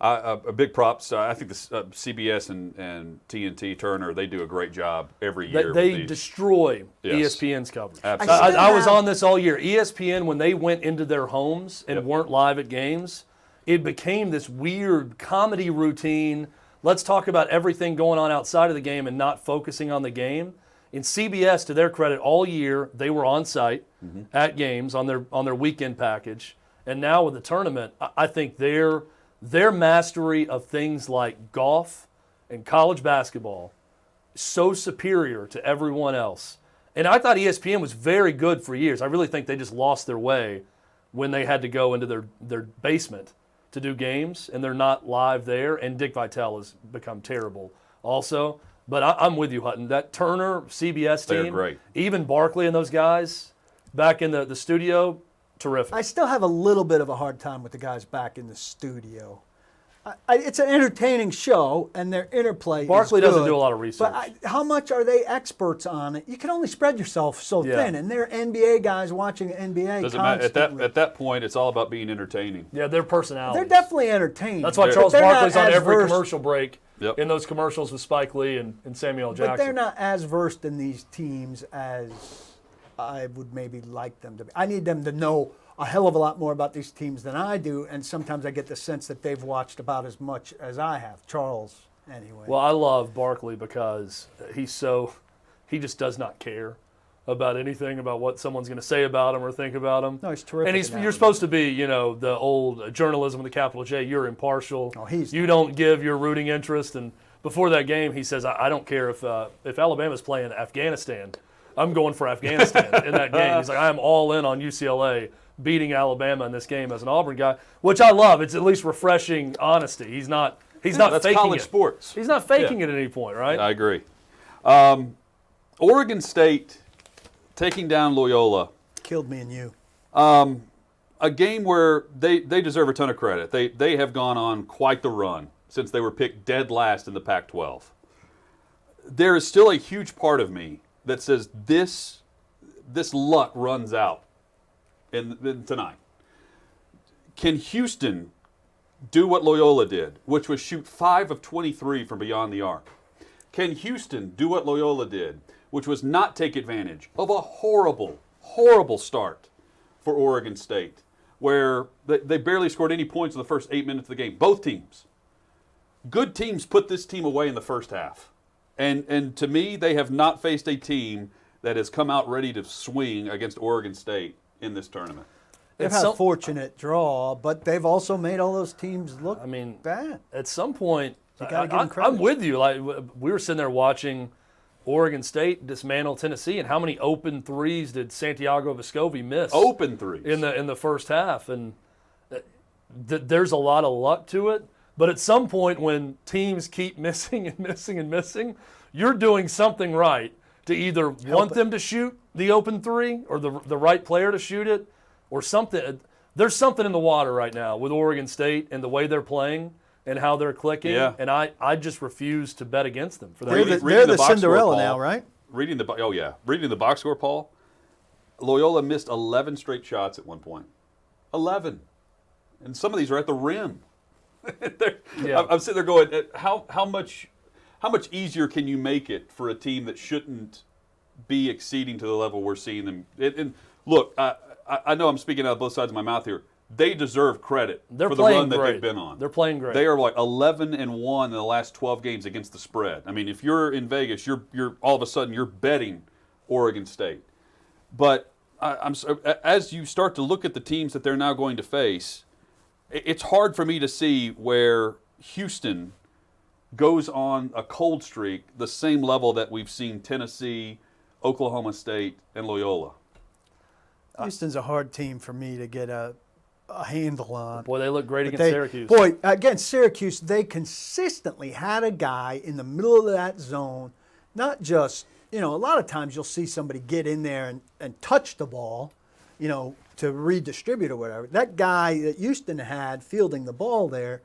A big props. I think the CBS and TNT Turner, they do a great job every year. They with these. destroy Yes. ESPN's coverage. Absolutely. I was on this all year. ESPN, when they went into their homes and weren't live at games, it became this weird comedy routine. Let's talk about everything going on outside of the game and not focusing on the game. In CBS, to their credit, all year they were on site at games on their weekend package. And now with the tournament, I think their mastery of things like golf and college basketball is so superior to everyone else. And I thought ESPN was very good for years. I really think they just lost their way when they had to go into their basement to do games, and they're not live there. And Dick Vitale has become terrible also. But I'm with you, Hutton. That Turner CBS team, They're great. even Barkley and those guys back in the studio, terrific. I still have a little bit of a hard time with the guys back in the studio. It's an entertaining show, and their interplay Barkley is good, doesn't do a lot of research. But how much are they experts on it? You can only spread yourself so Yeah. thin, and they're NBA guys watching NBA Doesn't matter. constantly. At that point, it's all about being entertaining. Yeah, their personality. They're definitely entertaining. That's why but Charles they're not Barkley's on as every versed- commercial break Yep. in those commercials with Spike Lee and Samuel L. Jackson. But they're not as versed in these teams as I would maybe like them to be. I need them to know a hell of a lot more about these teams than I do, and sometimes I get the sense that they've watched about as much as I have. Charles, anyway. Well, I love Barkley because he just does not care about anything about what someone's going to say about him or think about him. No, he's terrific And in that you're regard. supposed to be, the old journalism with a capital J. You're impartial. Oh, he's- you don't give your rooting interest. And before that game, he says, I don't care if Alabama's playing Afghanistan. I'm going for Afghanistan in that game. He's like, I am all in on UCLA beating Alabama in this game as an Auburn guy, which I love. It's at least refreshing honesty. He's not That's faking college it. sports. He's not faking it at any point, right? I agree. Oregon State taking down Loyola. Killed me and you. A game where they deserve a ton of credit. They have gone on quite the run since they were picked dead last in the Pac-12. There is still a huge part of me that says this luck runs out in tonight. Can Houston do what Loyola did, which was shoot 5 of 23 from beyond the arc? Can Houston do what Loyola did, which was not take advantage of a horrible, horrible start for Oregon State, where they barely scored any points in the first 8 minutes of the game? Both teams. Good teams put this team away in the first half. And to me, they have not faced a team that has come out ready to swing against Oregon State in this tournament. They've had a fortunate draw, but they've also made all those teams look bad. At some point, you gotta give them credit. I'm with you. Like, we were sitting there watching Oregon State dismantle Tennessee, and how many open threes did Santiago Vescovi miss? Open threes in the first half, and there's a lot of luck to it. But at some point, when teams keep missing and missing and missing, you're doing something right to either want them to shoot the open three or the right player to shoot it, or something. There's something in the water right now with Oregon State and the way they're playing and how they're clicking. Yeah. And I just refuse to bet against them for that. They're the Cinderella now, right? Reading the box score, Paul, Loyola missed 11 straight shots at one point. 11. And some of these are at the rim. I'm sitting there going, how much easier can you make it for a team that shouldn't be exceeding to the level we're seeing them? And look, I know I'm speaking out of both sides of my mouth here. They deserve credit for the run that they've been on. They're playing great. They are like 11-1 in the last 12 games against the spread. I mean, if you're in Vegas, you're all of a sudden you're betting Oregon State. But as you start to look at the teams that they're now going to face, it's hard for me to see where Houston goes on a cold streak the same level that we've seen Tennessee, Oklahoma State, and Loyola. Houston's a hard team for me to get a handle on. Boy, they look great against Syracuse. Boy, against Syracuse, they consistently had a guy in the middle of that zone, not just, a lot of times you'll see somebody get in there and touch the ball, to redistribute or whatever. That guy that Houston had fielding the ball there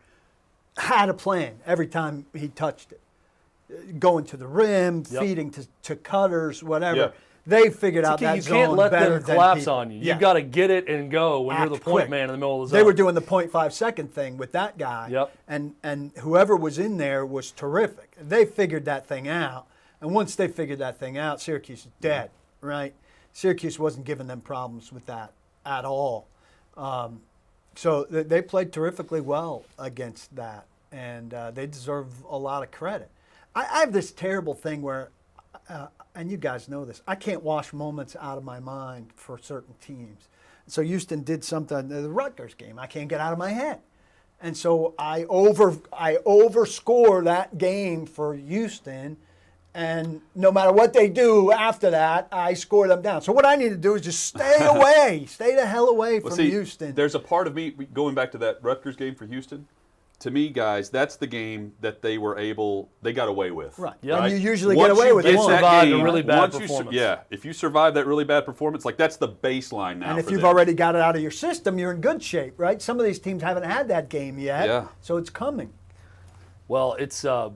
had a plan every time he touched it. Going to the rim, feeding to cutters, whatever. Yeah. They figured out that zone better. You can't let them collapse people. on you. You've got to get it and go when you're the point man in the middle of the zone. They were doing the 0.5 second thing with that guy. Yep. And whoever was in there was terrific. They figured that thing out. And once they figured that thing out, Syracuse is dead, right? Syracuse wasn't giving them problems with that at all. So they played terrifically well against that, and they deserve a lot of credit. I have this terrible thing where, and you guys know this, I can't wash moments out of my mind for certain teams. So Houston did something, the Rutgers game, I can't get out of my head. And so I overscore that game for Houston, and no matter what they do after that, I score them down. So what I need to do is just stay away. Stay the hell away from Houston. There's a part of me, going back to that Rutgers game for Houston, to me, guys, that's the game that they got away with. Right. Yeah. And you usually get away with it. You survived a really bad performance. If you survive that really bad performance, that's the baseline now. And if for you've them. already got it out of your system, you're in good shape, right? Some of these teams haven't had that game yet. Yeah. So it's coming. Well, it's and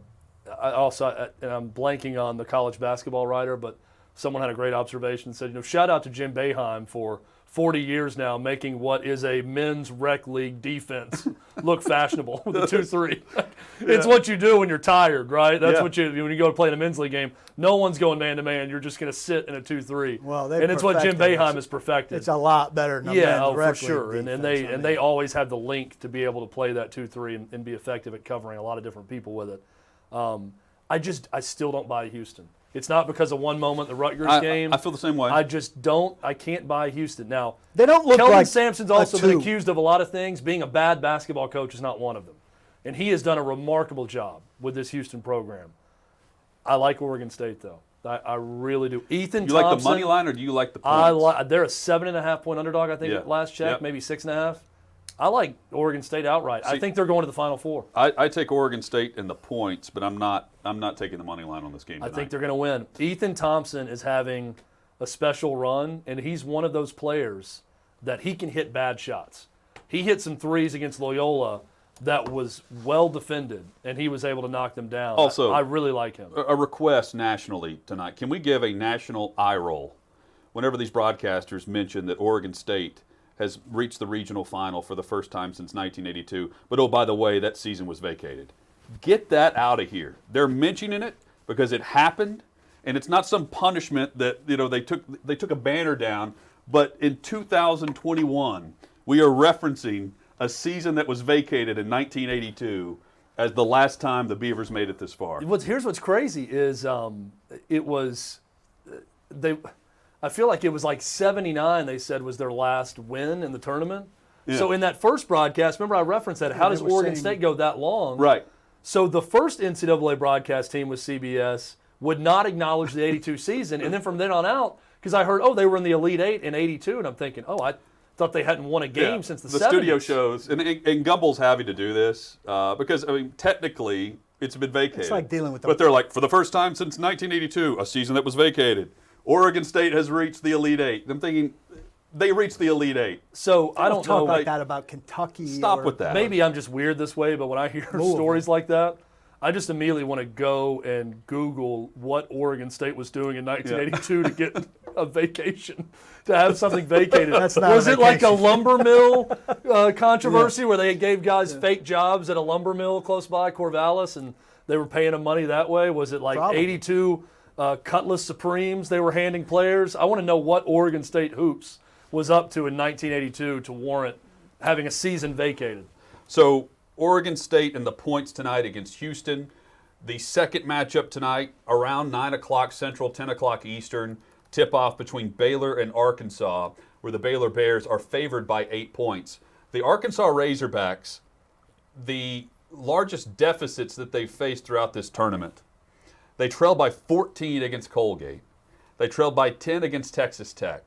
I'm blanking on the college basketball writer, but someone had a great observation and said, shout out to Jim Boeheim for 40 years now making what is a men's rec league defense look fashionable with the 2-3. It's what you do when you're tired, right? That's what when you go to play in a men's league game. No one's going man-to-man. You're just going to sit in a 2-3. Well, and it's what Jim Boeheim has perfected. It's a lot better than a men's rec for sure. league And defense. they always have the link to be able to play that 2-3 and be effective at covering a lot of different people with it. I still don't buy Houston. It's not because of one moment, the Rutgers game. I feel the same way. I can't buy Houston. Now, they don't look Kelvin like Sampson's also been accused of a lot of things. Being a bad basketball coach is not one of them. And he has done a remarkable job with this Houston program. I like Oregon State, though. I really do. Ethan Thompson. You like the money line or do you like the points? They're a 7.5-point underdog, I think, last check, maybe 6.5. I like Oregon State outright. I think they're going to the Final Four. I take Oregon State in the points, but I'm not taking the money line on this game tonight. I think they're going to win. Ethan Thompson is having a special run, and he's one of those players that he can hit bad shots. He hit some threes against Loyola that was well defended, and he was able to knock them down. Also, I really like him. A request nationally tonight. Can we give a national eye roll whenever these broadcasters mention that Oregon State has reached the regional final for the first time since 1982, but oh, by the way, that season was vacated? Get that out of here. They're mentioning it because it happened, and it's not some punishment that they took a banner down. But in 2021, we are referencing a season that was vacated in 1982 as the last time the Beavers made it this far. Here's what's crazy is I feel like it was like 79 they said was their last win in the tournament. Yeah. So in that first broadcast, remember I referenced that, how does Oregon State go that long? Right. So the first NCAA broadcast team was CBS, would not acknowledge the 82 season, and then from then on out, because I heard, they were in the Elite Eight in 82, and I'm thinking, I thought they hadn't won a game since the 70s. The studio shows, and Gumbel's having to do this because, technically, it's been vacated. It's like dealing with But they're like, for the first time since 1982, a season that was vacated, Oregon State has reached the Elite Eight. I'm thinking, they reached the Elite Eight. So I don't talk know. like that about Kentucky. Stop with that. Maybe I'm just weird this way, but when I hear stories like that, I just immediately want to go and Google what Oregon State was doing in 1982 to get a vacation, to have something vacated. That's not was a it like a vacation. lumber mill controversy where they gave guys fake jobs at a lumber mill close by Corvallis and they were paying them money that way? Was it like Probably. 82 Cutlass Supremes they were handing players? I want to know what Oregon State hoops was up to in 1982 to warrant having a season vacated. So Oregon State and the points tonight against Houston. The second matchup tonight around 9 o'clock Central, 10 o'clock Eastern. Tip-off between Baylor and Arkansas, where the Baylor Bears are favored by 8 points. The Arkansas Razorbacks, the largest deficits that they've faced throughout this tournament. They trailed by 14 against Colgate. They trailed by 10 against Texas Tech.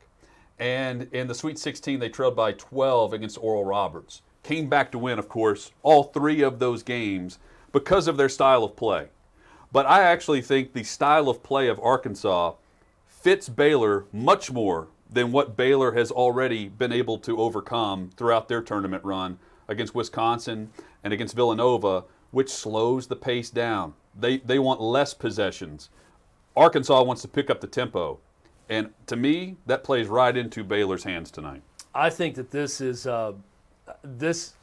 And in the Sweet 16, they trailed by 12 against Oral Roberts. Came back to win, of course, all 3 of those games because of their style of play. But I actually think the style of play of Arkansas fits Baylor much more than what Baylor has already been able to overcome throughout their tournament run against Wisconsin and against Villanova, which slows the pace down. They want less possessions. Arkansas wants to pick up the tempo. And to me, that plays right into Baylor's hands tonight. I think that this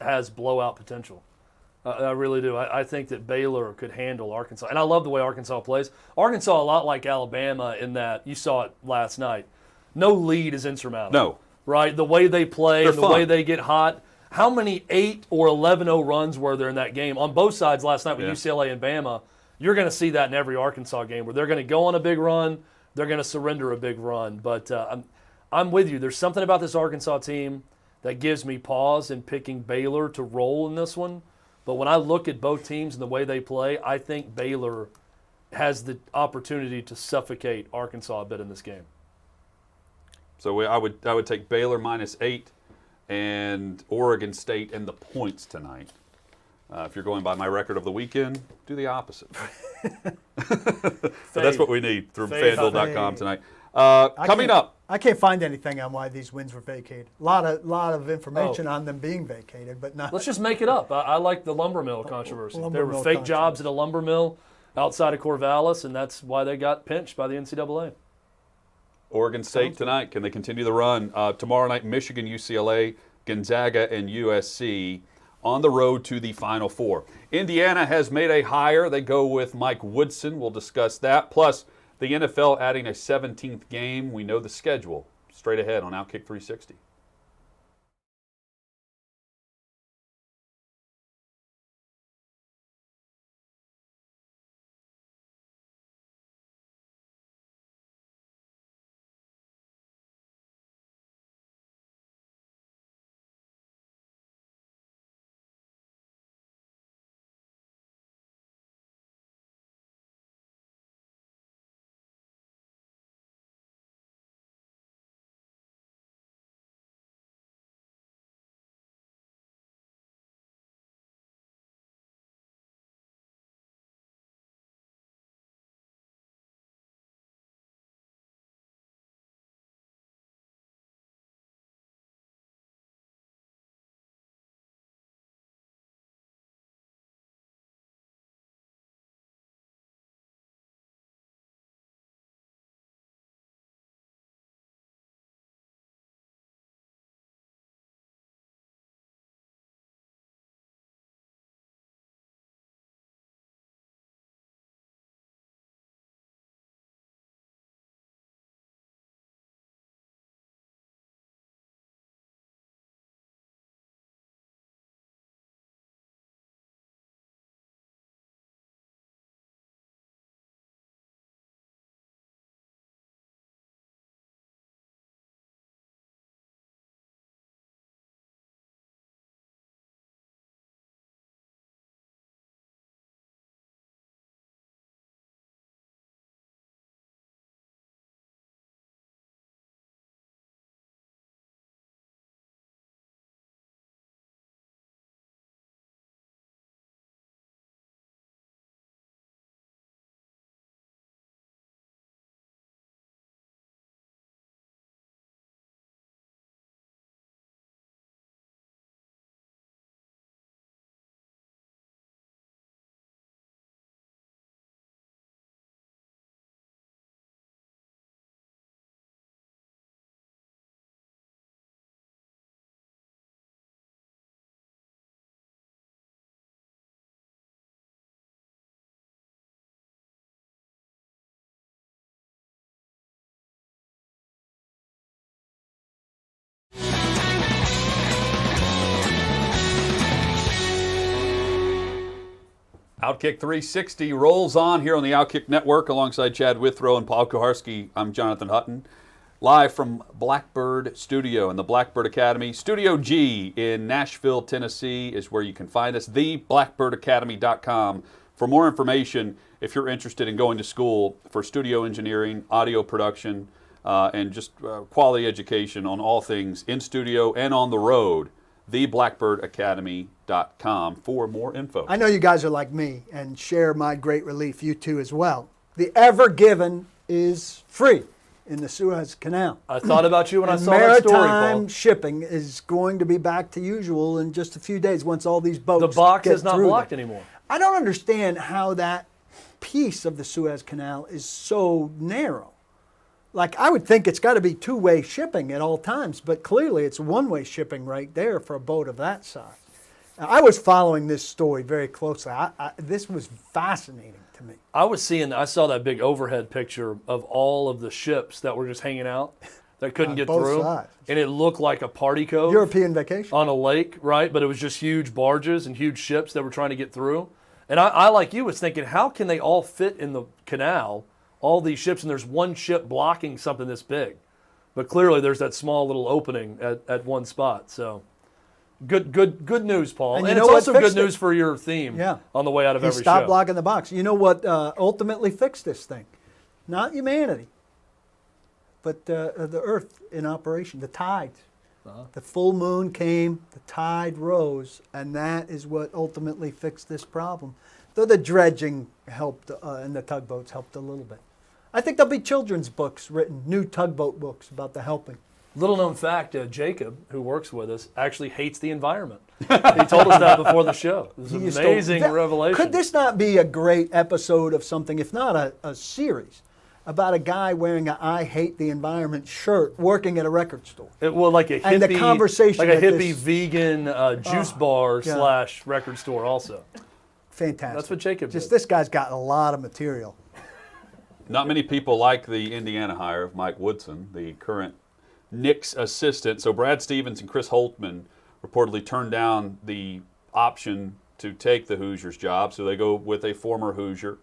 has blowout potential. I really do. I think that Baylor could handle Arkansas. And I love the way Arkansas plays. Arkansas, a lot like Alabama in that, you saw it last night, no lead is insurmountable. No. Right? The way they play, They're the fun. way they get hot. How many 8 or 11-0 runs were there in that game? On both sides last night with UCLA and Bama, you're going to see that in every Arkansas game where they're going to go on a big run, they're going to surrender a big run. But I'm with you. There's something about this Arkansas team that gives me pause in picking Baylor to roll in this one. But when I look at both teams and the way they play, I think Baylor has the opportunity to suffocate Arkansas a bit in this game. So I would take Baylor -8 and Oregon State and the points tonight. If you're going by my record of the weekend, do the opposite. So that's what we need through FanDuel.com tonight. Coming up. I can't find anything on why these wins were vacated. A lot of information on them being vacated, but not. Let's just make it up. I like the lumber mill controversy. Lumber There were mill fake jobs at a lumber mill outside of Corvallis, and that's why they got pinched by the NCAA. Oregon State tonight. Can they continue the run? Tomorrow night, Michigan, UCLA, Gonzaga, and USC on the road to the Final Four. Indiana has made a hire. They go with Mike Woodson. We'll discuss that. Plus, the NFL adding a 17th game. We know the schedule. Straight ahead on Outkick 360. Outkick 360 rolls on here on the Outkick Network alongside Chad Withrow and Paul Kuharsky. I'm Jonathan Hutton, live from Blackbird Studio and the Blackbird Academy. Studio G in Nashville, Tennessee is where you can find us, theblackbirdacademy.com. For more information, if you're interested in going to school for studio engineering, audio production, and just quality education on all things in studio and on the road, theblackbirdacademy.com for more info. I know you guys are like me and share my great relief, you too as well. The Ever Given is free in the Suez Canal. I thought about you when I And saw that story, maritime Paul. shipping is going to be back to usual in just a few days once all these boats The box get is not through blocked there. anymore. I don't understand how that piece of the Suez Canal is so narrow. Like, I would think it's got to be two-way shipping at all times, but clearly it's one-way shipping right there for a boat of that size. Now, I was following this story very closely. This was fascinating to me. I saw that big overhead picture of all of the ships that were just hanging out that couldn't On get both through. sides. And it looked like a party cove European vacation. on a lake, right? But it was just huge barges and huge ships that were trying to get through. And I like you, was thinking, how can they all fit in the canal, all these ships, and there's one ship blocking something this big? But clearly there's that small little opening at one spot. So good news, Paul. And And, you it's know what also good fixed it? news for your theme Yeah. on the way out of He every stopped show. blocking the box. You know what ultimately fixed this thing? Not humanity, but the earth in operation, the tides. The full moon came, the tide rose, and that is what ultimately fixed this problem. Though the dredging helped and the tugboats helped a little bit. I think there'll be children's books written, new tugboat books about the helping. Little known fact, Jacob, who works with us, actually hates the environment. He told us that before the show. It was an He used to- amazing that- revelation. Could this not be a great episode of something, if not a series, about a guy wearing a "I hate the environment" shirt working at a record store? Like a hippie, And the conversation like a that hippie this- vegan juice bar God. / record store also. Fantastic. That's what Jacob Just did. this guy's got a lot of material. Not many people like the Indiana hire of Mike Woodson, the current Knicks assistant. So Brad Stevens and Chris Holtman reportedly turned down the option to take the Hoosiers job. So they go with a former Hoosier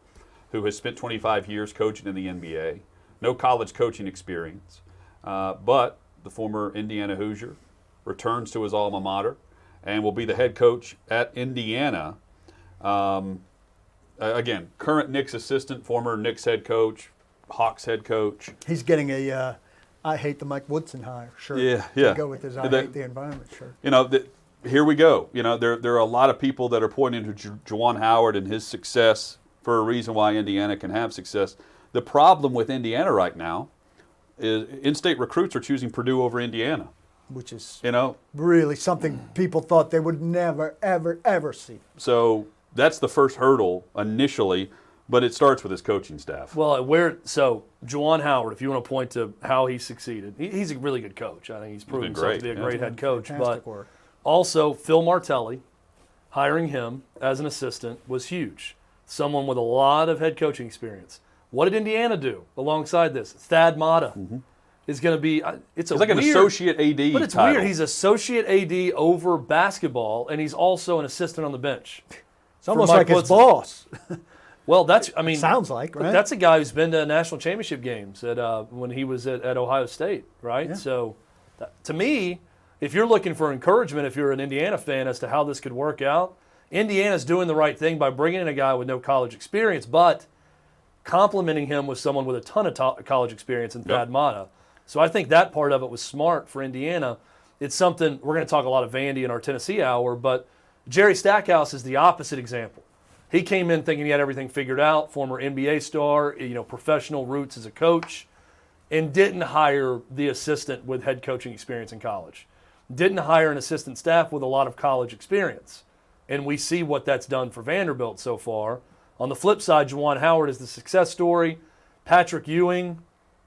who has spent 25 years coaching in the NBA. No college coaching experience. But the former Indiana Hoosier returns to his alma mater and will be the head coach at Indiana. Again, current Knicks assistant, former Knicks head coach, Hawks head coach. He's getting a "I hate the Mike Woodson" hire shirt. Yeah. To go with his "I hate the environment" shirt. You know, here we go. You know, there are a lot of people that are pointing to Juwan Howard and his success for a reason why Indiana can have success. The problem with Indiana right now is in-state recruits are choosing Purdue over Indiana. Which is You know, really something people thought they would never, ever, ever see. so that's the first hurdle initially, but it starts with his coaching staff. Well, so Juwan Howard, if you want to point to how he succeeded, he's a really good coach. I think he's proven been himself great, to be a yeah. great head coach. Fantastic But work. also, Phil Martelli, hiring him as an assistant was huge. Someone with a lot of head coaching experience. What did Indiana do alongside this? Thad Matta is going to be. It's He's like an associate AD but it's title. weird. He's associate AD over basketball, and he's also an assistant on the bench. It's almost Mike like his Woodson. boss. Well, I mean, Sounds like, look, right? that's a guy who's been to national championship games when he was at Ohio State, right? Yeah. So, to me, if you're looking for encouragement, if you're an Indiana fan as to how this could work out, Indiana's doing the right thing by bringing in a guy with no college experience, but complimenting him with someone with a ton of college experience in Thad Matta. So I think that part of it was smart for Indiana. It's something, we're going to talk a lot of Vandy in our Tennessee hour, but Jerry Stackhouse is the opposite example. He came in thinking he had everything figured out, former NBA star, professional roots as a coach, and didn't hire the assistant with head coaching experience in college. Didn't hire an assistant staff with a lot of college experience. And we see what that's done for Vanderbilt so far. On the flip side, Juwan Howard is the success story. Patrick Ewing,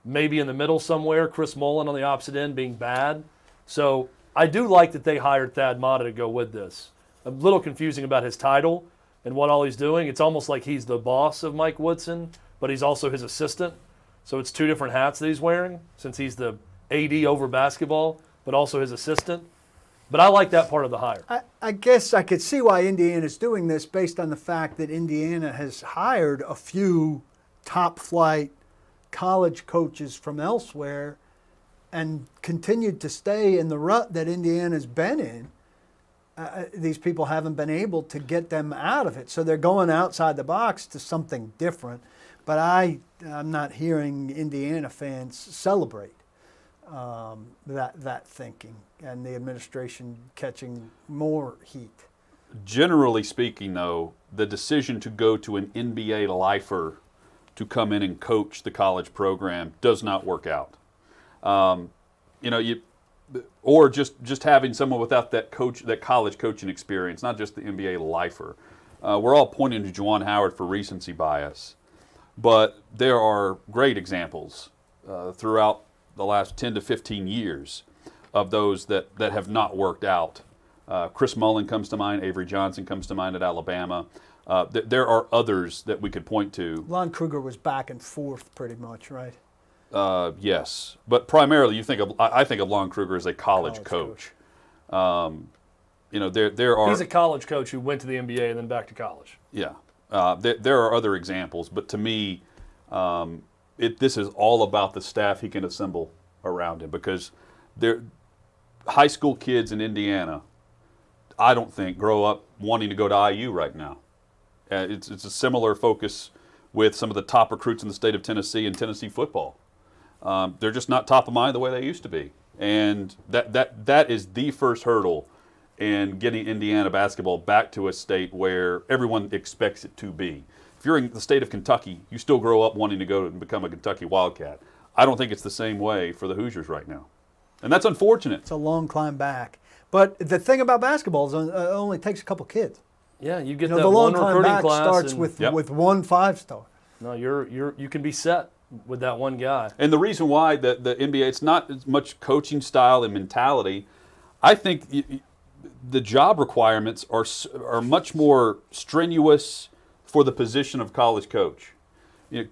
maybe in the middle somewhere. Chris Mullen on the opposite end being bad. So I do like that they hired Thad Matta to go with this. A little confusing about his title and what all he's doing. It's almost like he's the boss of Mike Woodson, but he's also his assistant. So it's two different hats that he's wearing, since he's the AD over basketball, but also his assistant. But I like that part of the hire. I guess I could see why Indiana's doing this based on the fact that Indiana has hired a few top-flight college coaches from elsewhere and continued to stay in the rut that Indiana's been in. These people haven't been able to get them out of it. So they're going outside the box to something different. But I'm not hearing Indiana fans celebrate that thinking, and the administration catching more heat. Generally speaking, though, the decision to go to an NBA lifer to come in and coach the college program does not work out. Or just having someone without that college coaching experience, not just the NBA lifer. We're all pointing to Juwan Howard for recency bias, but there are great examples throughout the last 10 to 15 years of those that have not worked out. Chris Mullen comes to mind. Avery Johnson comes to mind at Alabama. There are others that we could point to. Lon Kruger was back and forth pretty much, right? Yes, but primarily I think of Lon Kruger as a college coach. There are. He's a college coach who went to the NBA and then back to college. Yeah, there are other examples, but to me, this is all about the staff he can assemble around him, because high school kids in Indiana, I don't think, grow up wanting to go to IU right now. It's a similar focus with some of the top recruits in the state of Tennessee and Tennessee football. They're just not top of mind the way they used to be. And that is the first hurdle in getting Indiana basketball back to a state where everyone expects it to be. If you're in the state of Kentucky, you still grow up wanting to go and become a Kentucky Wildcat. I don't think it's the same way for the Hoosiers right now. And that's unfortunate. It's a long climb back. But the thing about basketball is it only takes a couple kids. Yeah, you get The that long one climb recruiting back class. starts with one 5-star. No, you can be set with that one guy. And the reason why the NBA, it's not as much coaching style and mentality. I think the job requirements are much more strenuous for the position of college coach. You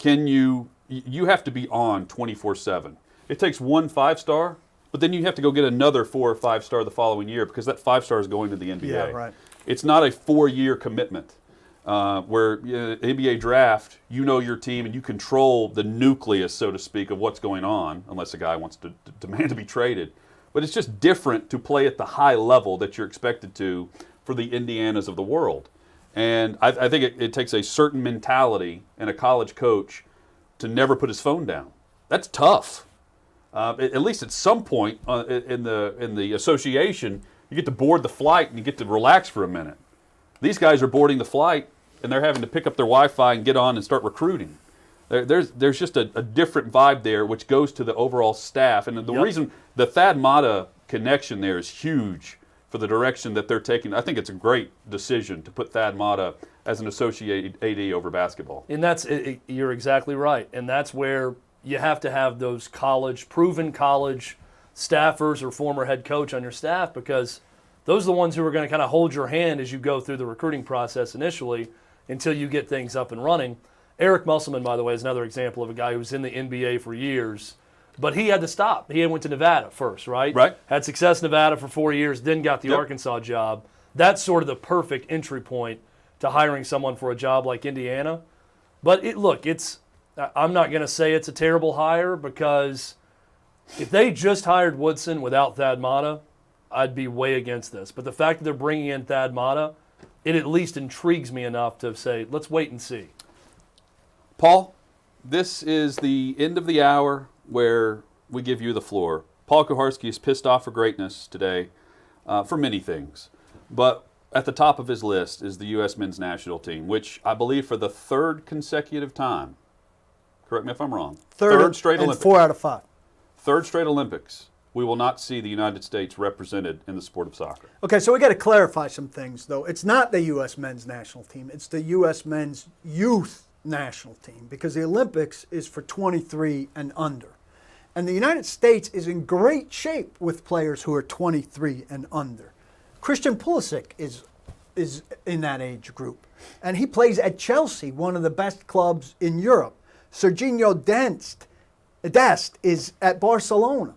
have to be on 24/7. It takes one 5-star, but then you have to go get another 4 or 5-star the following year, because that 5-star is going to the NBA. Yeah, right. It's not a 4-year commitment. Where NBA draft, your team and you control the nucleus, so to speak, of what's going on, unless a guy wants to demand to be traded. But it's just different to play at the high level that you're expected to for the Indianas of the world. And I think it takes a certain mentality and a college coach to never put his phone down. That's tough. At least at some point in the association, you get to board the flight and you get to relax for a minute. These guys are boarding the flight, and they're having to pick up their Wi-Fi and get on and start recruiting. There's just a different vibe there, which goes to the overall staff. And the reason the Thad Matta connection there is huge for the direction that they're taking. I think it's a great decision to put Thad Matta as an associate AD over basketball. And you're exactly right. And that's where you have to have those proven college staffers or former head coach on your staff, because those are the ones who are going to kind of hold your hand as you go through the recruiting process initially until you get things up and running. Eric Musselman, by the way, is another example of a guy who was in the NBA for years, but he had to stop. He went to Nevada first, right? Right. Had success in Nevada for 4 years, then got the Arkansas job. That's sort of the perfect entry point to hiring someone for a job like Indiana. But I'm not going to say it's a terrible hire, because if they just hired Woodson without Thad Matta, I'd be way against this. But the fact that they're bringing in Thad Matta, it at least intrigues me enough to say, let's wait and see. Paul, this is the end of the hour where we give you the floor. Paul Kuharsky is pissed off for greatness today for many things. But at the top of his list is the U.S. men's national team, which I believe for the third consecutive time, correct me if I'm wrong, third straight and Olympics. 4 out of 5. Third straight Olympics, we will not see the United States represented in the sport of soccer. Okay, so we got to clarify some things, though. It's not the U.S. men's national team. It's the U.S. men's youth national team, because the Olympics is for 23 and under. And the United States is in great shape with players who are 23 and under. Christian Pulisic is in that age group. And he plays at Chelsea, one of the best clubs in Europe. Serginho Dest is at Barcelona.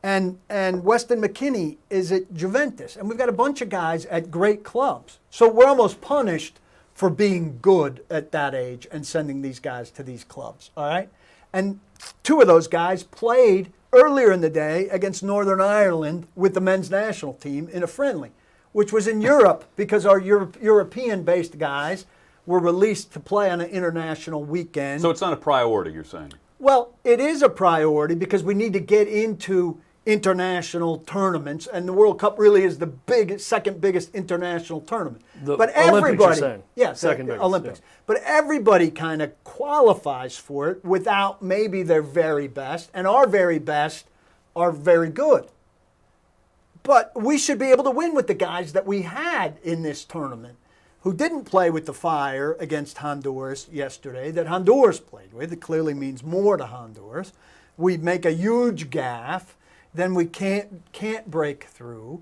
And Weston McKennie is at Juventus. And we've got a bunch of guys at great clubs. So we're almost punished for being good at that age and sending these guys to these clubs, all right? And two of those guys played earlier in the day against Northern Ireland with the men's national team in a friendly, which was in Europe because our European-based guys were released to play on an international weekend. So it's not a priority, you're saying? Well, it is a priority because we need to get into international tournaments, and the World Cup really is the second biggest international tournament. But everybody, Olympics, you're saying. Yeah, second biggest, Olympics. Yeah. But everybody kind of qualifies for it without maybe their very best, and our very best are very good. But we should be able to win with the guys that we had in this tournament, who didn't play with the fire against Honduras yesterday, that Honduras played with. It clearly means more to Honduras. We make a huge gaffe, then we can't break through.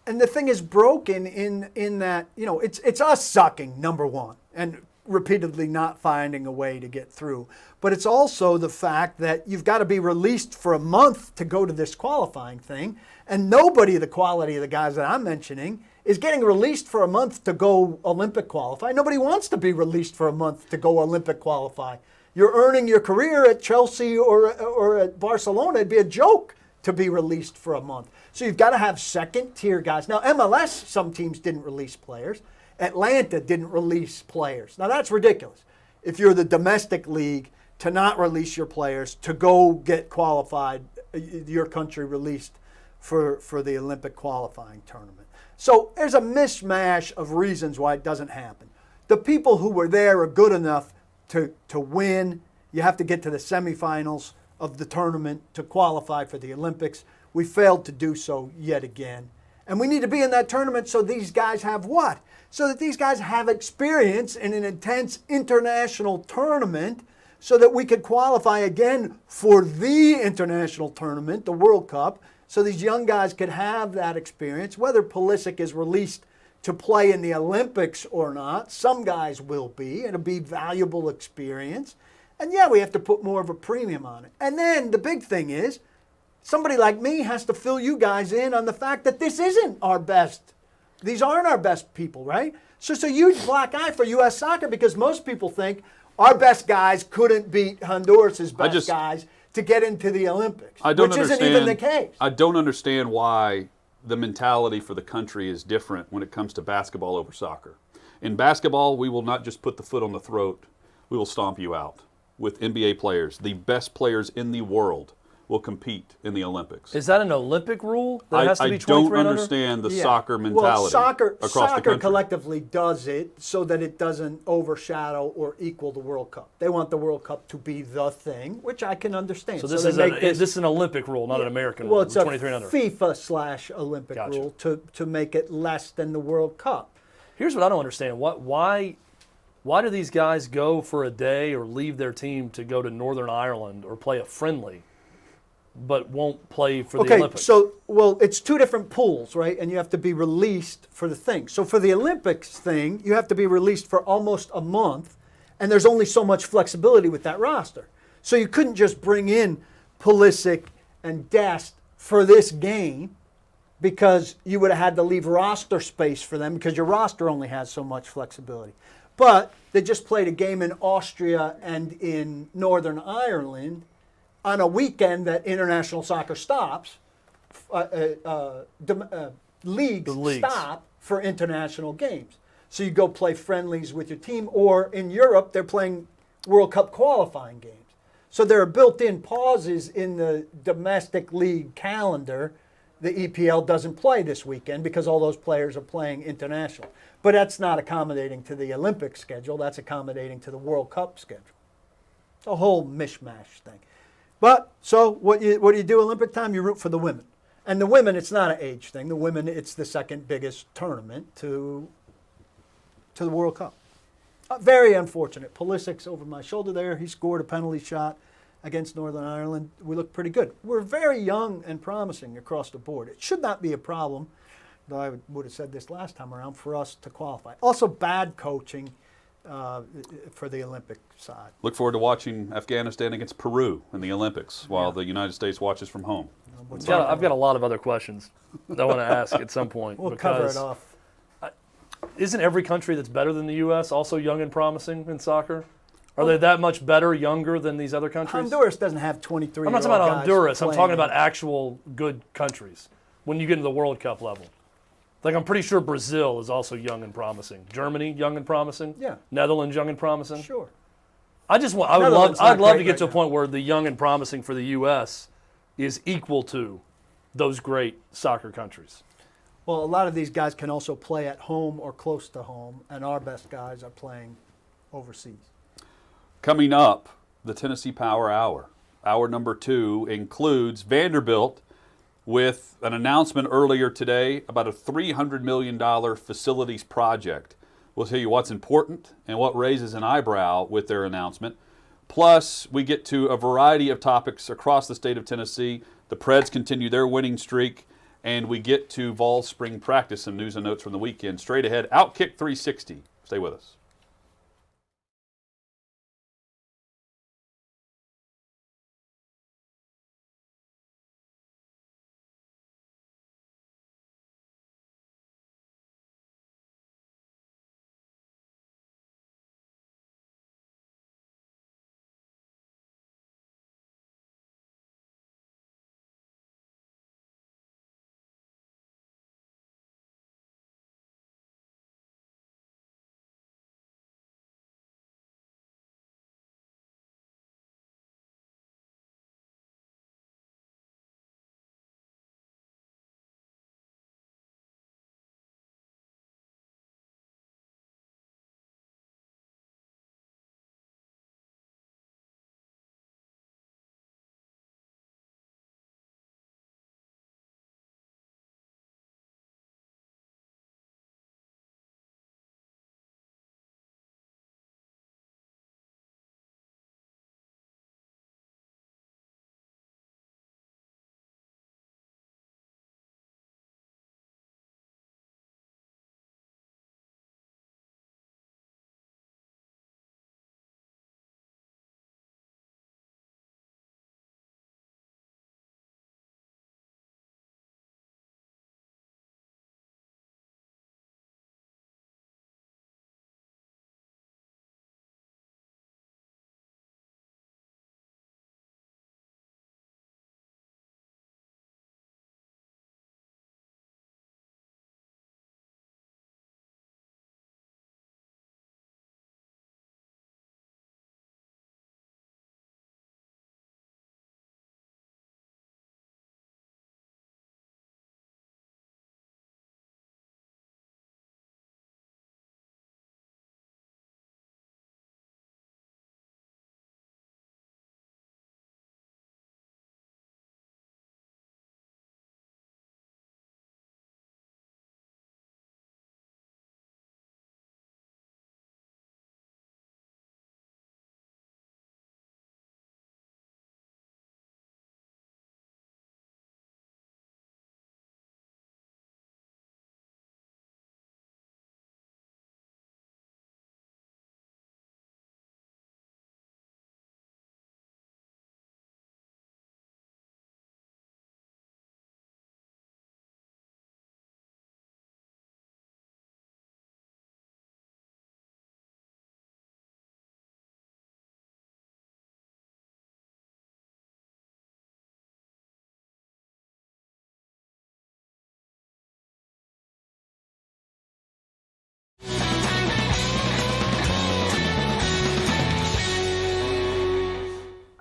And the thing is broken in that, you know, it's us sucking, number one, and repeatedly not finding a way to get through. But it's also the fact that you've got to be released for a month to go to this qualifying thing, and nobody the quality of the guys that I'm mentioning is getting released for a month to go Olympic qualify. Nobody wants to be released for a month to go Olympic qualify. You're earning your career at Chelsea or at Barcelona. It'd be a joke to be released for a month. So you've got to have second-tier guys. Now, MLS, some teams didn't release players. Atlanta didn't release players. Now, that's ridiculous. If you're the domestic league, to not release your players, to go get qualified, your country released for the Olympic qualifying tournament. So there's a mishmash of reasons why it doesn't happen. The people who were there are good enough to win. You have to get to the semifinals of the tournament to qualify for the Olympics. We failed to do so yet again. And we need to be in that tournament so these guys have what? So that these guys have experience in an intense international tournament so that we could qualify again for the international tournament, the World Cup, so these young guys could have that experience. Whether Pulisic is released to play in the Olympics or not, some guys will be. It'll be valuable experience. And yeah, we have to put more of a premium on it. And then the big thing is, somebody like me has to fill you guys in on the fact that this isn't our best. These aren't our best people, right? So it's a huge black eye for U.S. soccer because most people think our best guys couldn't beat Honduras' best guys to get into the Olympics, which isn't even the case. I don't understand why the mentality for the country is different when it comes to basketball over soccer. In basketball, we will not just put the foot on the throat. We will stomp you out. With NBA players, the best players in the world will compete in the Olympics. Is that an Olympic rule? That has to be 23 I don't and under? understand the soccer mentality soccer across the country. Collectively does it so that it doesn't overshadow or equal the World Cup. They want the World Cup to be the thing, which I can understand. So this is an Olympic rule, not an American rule. Well, it's a 23 and under. FIFA/Olympic rule to make it less than the World Cup. Here's what I don't understand. Why do these guys go for a day or leave their team to go to Northern Ireland or play a friendly, but won't play for the Olympics? Well, it's two different pools, right? And you have to be released for the thing. So for the Olympics thing, you have to be released for almost a month, and there's only so much flexibility with that roster. So you couldn't just bring in Pulisic and Dest for this game because you would have had to leave roster space for them because your roster only has so much flexibility. But they just played a game in Austria and in Northern Ireland on a weekend that international soccer stops. Leagues stop for international games. So you go play friendlies with your team, or in Europe, they're playing World Cup qualifying games. So there are built-in pauses in the domestic league calendar. The EPL doesn't play this weekend because all those players are playing international. But that's not accommodating to the Olympic schedule. That's accommodating to the World Cup schedule. It's a whole mishmash thing. But, so what do you do Olympic time? You root for the women. And the women, it's not an age thing. The women, it's the second biggest tournament to the World Cup. Very unfortunate. Pulisic's over my shoulder there. He scored a penalty shot against Northern Ireland. We look pretty good. We're very young and promising across the board. It should not be a problem, though I would have said this last time around, for us to qualify. Also, bad coaching for the Olympic side. Look forward to watching Afghanistan against Peru in the Olympics while the United States watches from home. I've got a lot of other questions that I want to ask at some point. We'll cover it off. Isn't every country that's better than the U.S. also young and promising in soccer? Are they that much better, younger than these other countries? Honduras doesn't have 23. I'm not talking about Honduras. I'm talking about actual good countries when you get into the World Cup level. Like, I'm pretty sure Brazil is also young and promising. Germany, young and promising. Yeah. Netherlands, young and promising. Sure. I'd love to get to a point where the young and promising for the U.S. is equal to those great soccer countries. Well, a lot of these guys can also play at home or close to home, and our best guys are playing overseas. Coming up, the Tennessee Power Hour. Hour number 2 includes Vanderbilt with an announcement earlier today about a $300 million facilities project. We'll tell you what's important and what raises an eyebrow with their announcement. Plus, we get to a variety of topics across the state of Tennessee. The Preds continue their winning streak, and we get to Vols spring practice, some news and notes from the weekend. Straight ahead, Outkick 360. Stay with us.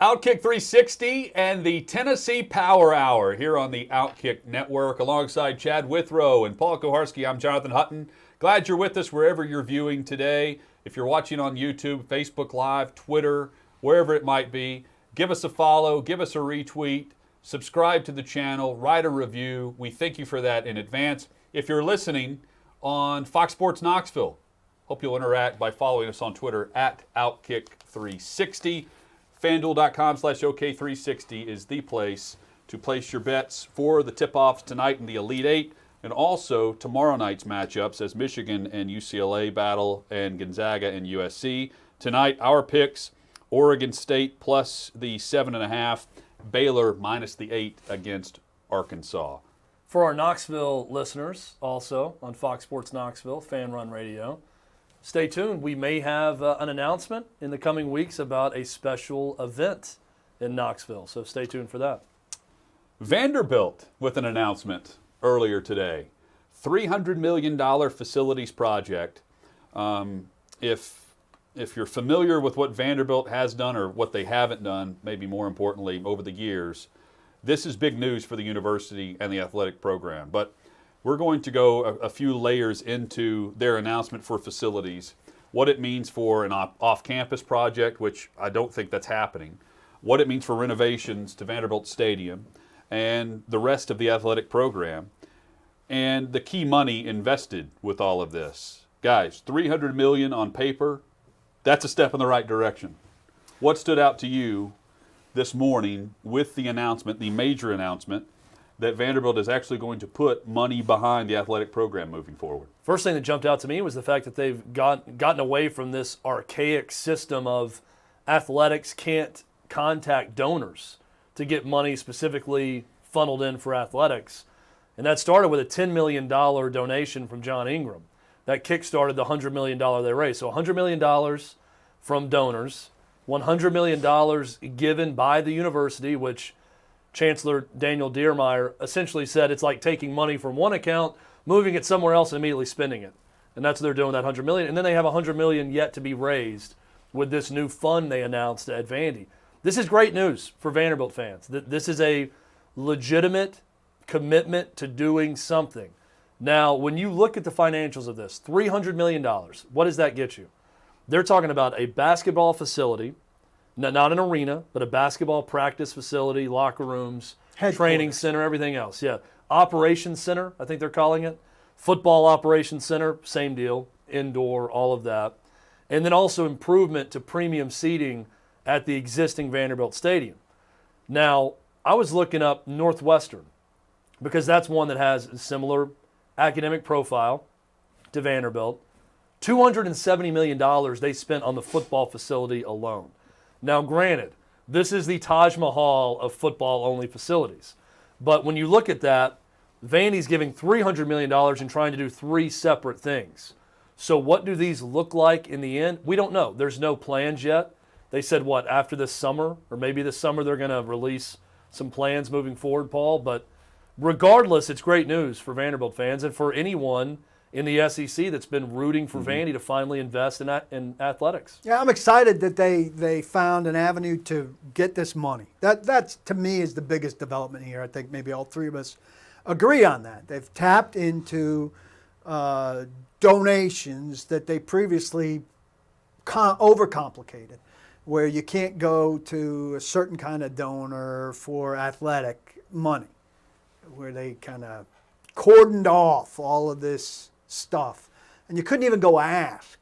Outkick 360 and the Tennessee Power Hour here on the Outkick Network alongside Chad Withrow and Paul Kuharsky. I'm Jonathan Hutton. Glad you're with us wherever you're viewing today. If you're watching on YouTube, Facebook Live, Twitter, wherever it might be, give us a follow, give us a retweet, subscribe to the channel, write a review. We thank you for that in advance. If you're listening on Fox Sports Knoxville, hope you'll interact by following us on Twitter at Outkick360. FanDuel.com/OK360 is the place to place your bets for the tip-offs tonight in the Elite Eight and also tomorrow night's matchups as Michigan and UCLA battle and Gonzaga and USC. Tonight, our picks, Oregon State plus the 7.5, Baylor minus the 8 against Arkansas. For our Knoxville listeners, also on Fox Sports Knoxville, Fan Run Radio, stay tuned. We may have an announcement in the coming weeks about a special event in Knoxville, so stay tuned for that. Vanderbilt with an announcement earlier today. $300 million facilities project. If you're familiar with what Vanderbilt has done or what they haven't done, maybe more importantly, over the years, this is big news for the university and the athletic program. But we're going to go a few layers into their announcement for facilities, what it means for an off-campus project, which I don't think that's happening, what it means for renovations to Vanderbilt Stadium, and the rest of the athletic program, and the key money invested with all of this. Guys, $300 million on paper, that's a step in the right direction. What stood out to you this morning with the announcement, the major announcement, that Vanderbilt is actually going to put money behind the athletic program moving forward? First thing that jumped out to me was the fact that they've gotten away from this archaic system of athletics can't contact donors to get money specifically funneled in for athletics. And that started with a $10 million donation from John Ingram. That kick-started the $100 million they raised. So $100 million from donors, $100 million given by the university, which Chancellor Daniel Diermeyer essentially said it's like taking money from one account, moving it somewhere else, and immediately spending it. And that's what they're doing, that $100 million. And then they have $100 million yet to be raised with this new fund they announced at Vandy. This is great news for Vanderbilt fans. This is a legitimate commitment to doing something. Now, when you look at the financials of this, $300 million, what does that get you? They're talking about a basketball facility, not an arena, but a basketball practice facility, locker rooms, training center, everything else. Yeah, operations center, I think they're calling it. Football operations center, same deal, indoor, all of that. And then also improvement to premium seating at the existing Vanderbilt Stadium. Now, I was looking up Northwestern because that's one that has a similar academic profile to Vanderbilt. $270 million they spent on the football facility alone. Now, granted, this is the Taj Mahal of football-only facilities. But when you look at that, Vandy's giving $300 million and trying to do three separate things. So what do these look like in the end? We don't know. There's no plans yet. They said, after this summer, or maybe this summer they're going to release some plans moving forward, Paul. But regardless, it's great news for Vanderbilt fans and for anyone in the SEC that's been rooting for Vandy to finally invest in athletics. Yeah, I'm excited that they found an avenue to get this money. That's, to me, is the biggest development here. I think maybe all three of us agree on that. They've tapped into donations that they previously overcomplicated, where you can't go to a certain kind of donor for athletic money, where they kind of cordoned off all of this stuff. And you couldn't even go ask,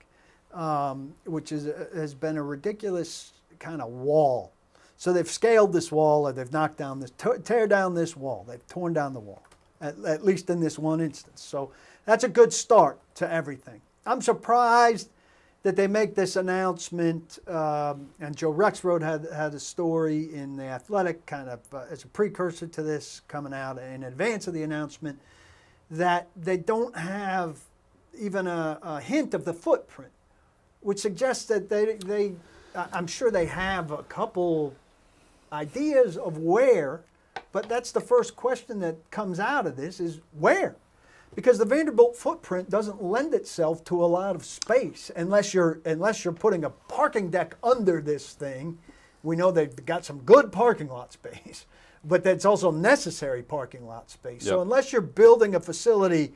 which has been a ridiculous kind of wall. So they've scaled this wall, or they've knocked down this, tear down this wall. They've torn down the wall, at least in this one instance. So that's a good start to everything. I'm surprised that they make this announcement, and Joe Rexroad had a story in The Athletic kind of as a precursor to this coming out in advance of the announcement, that they don't have even a hint of the footprint, which suggests that I'm sure they have a couple ideas of where, but that's the first question that comes out of this is where? Because the Vanderbilt footprint doesn't lend itself to a lot of space unless you're putting a parking deck under this thing. We know they've got some good parking lot space, but that's also necessary parking lot space. Yep. So unless you're building a facility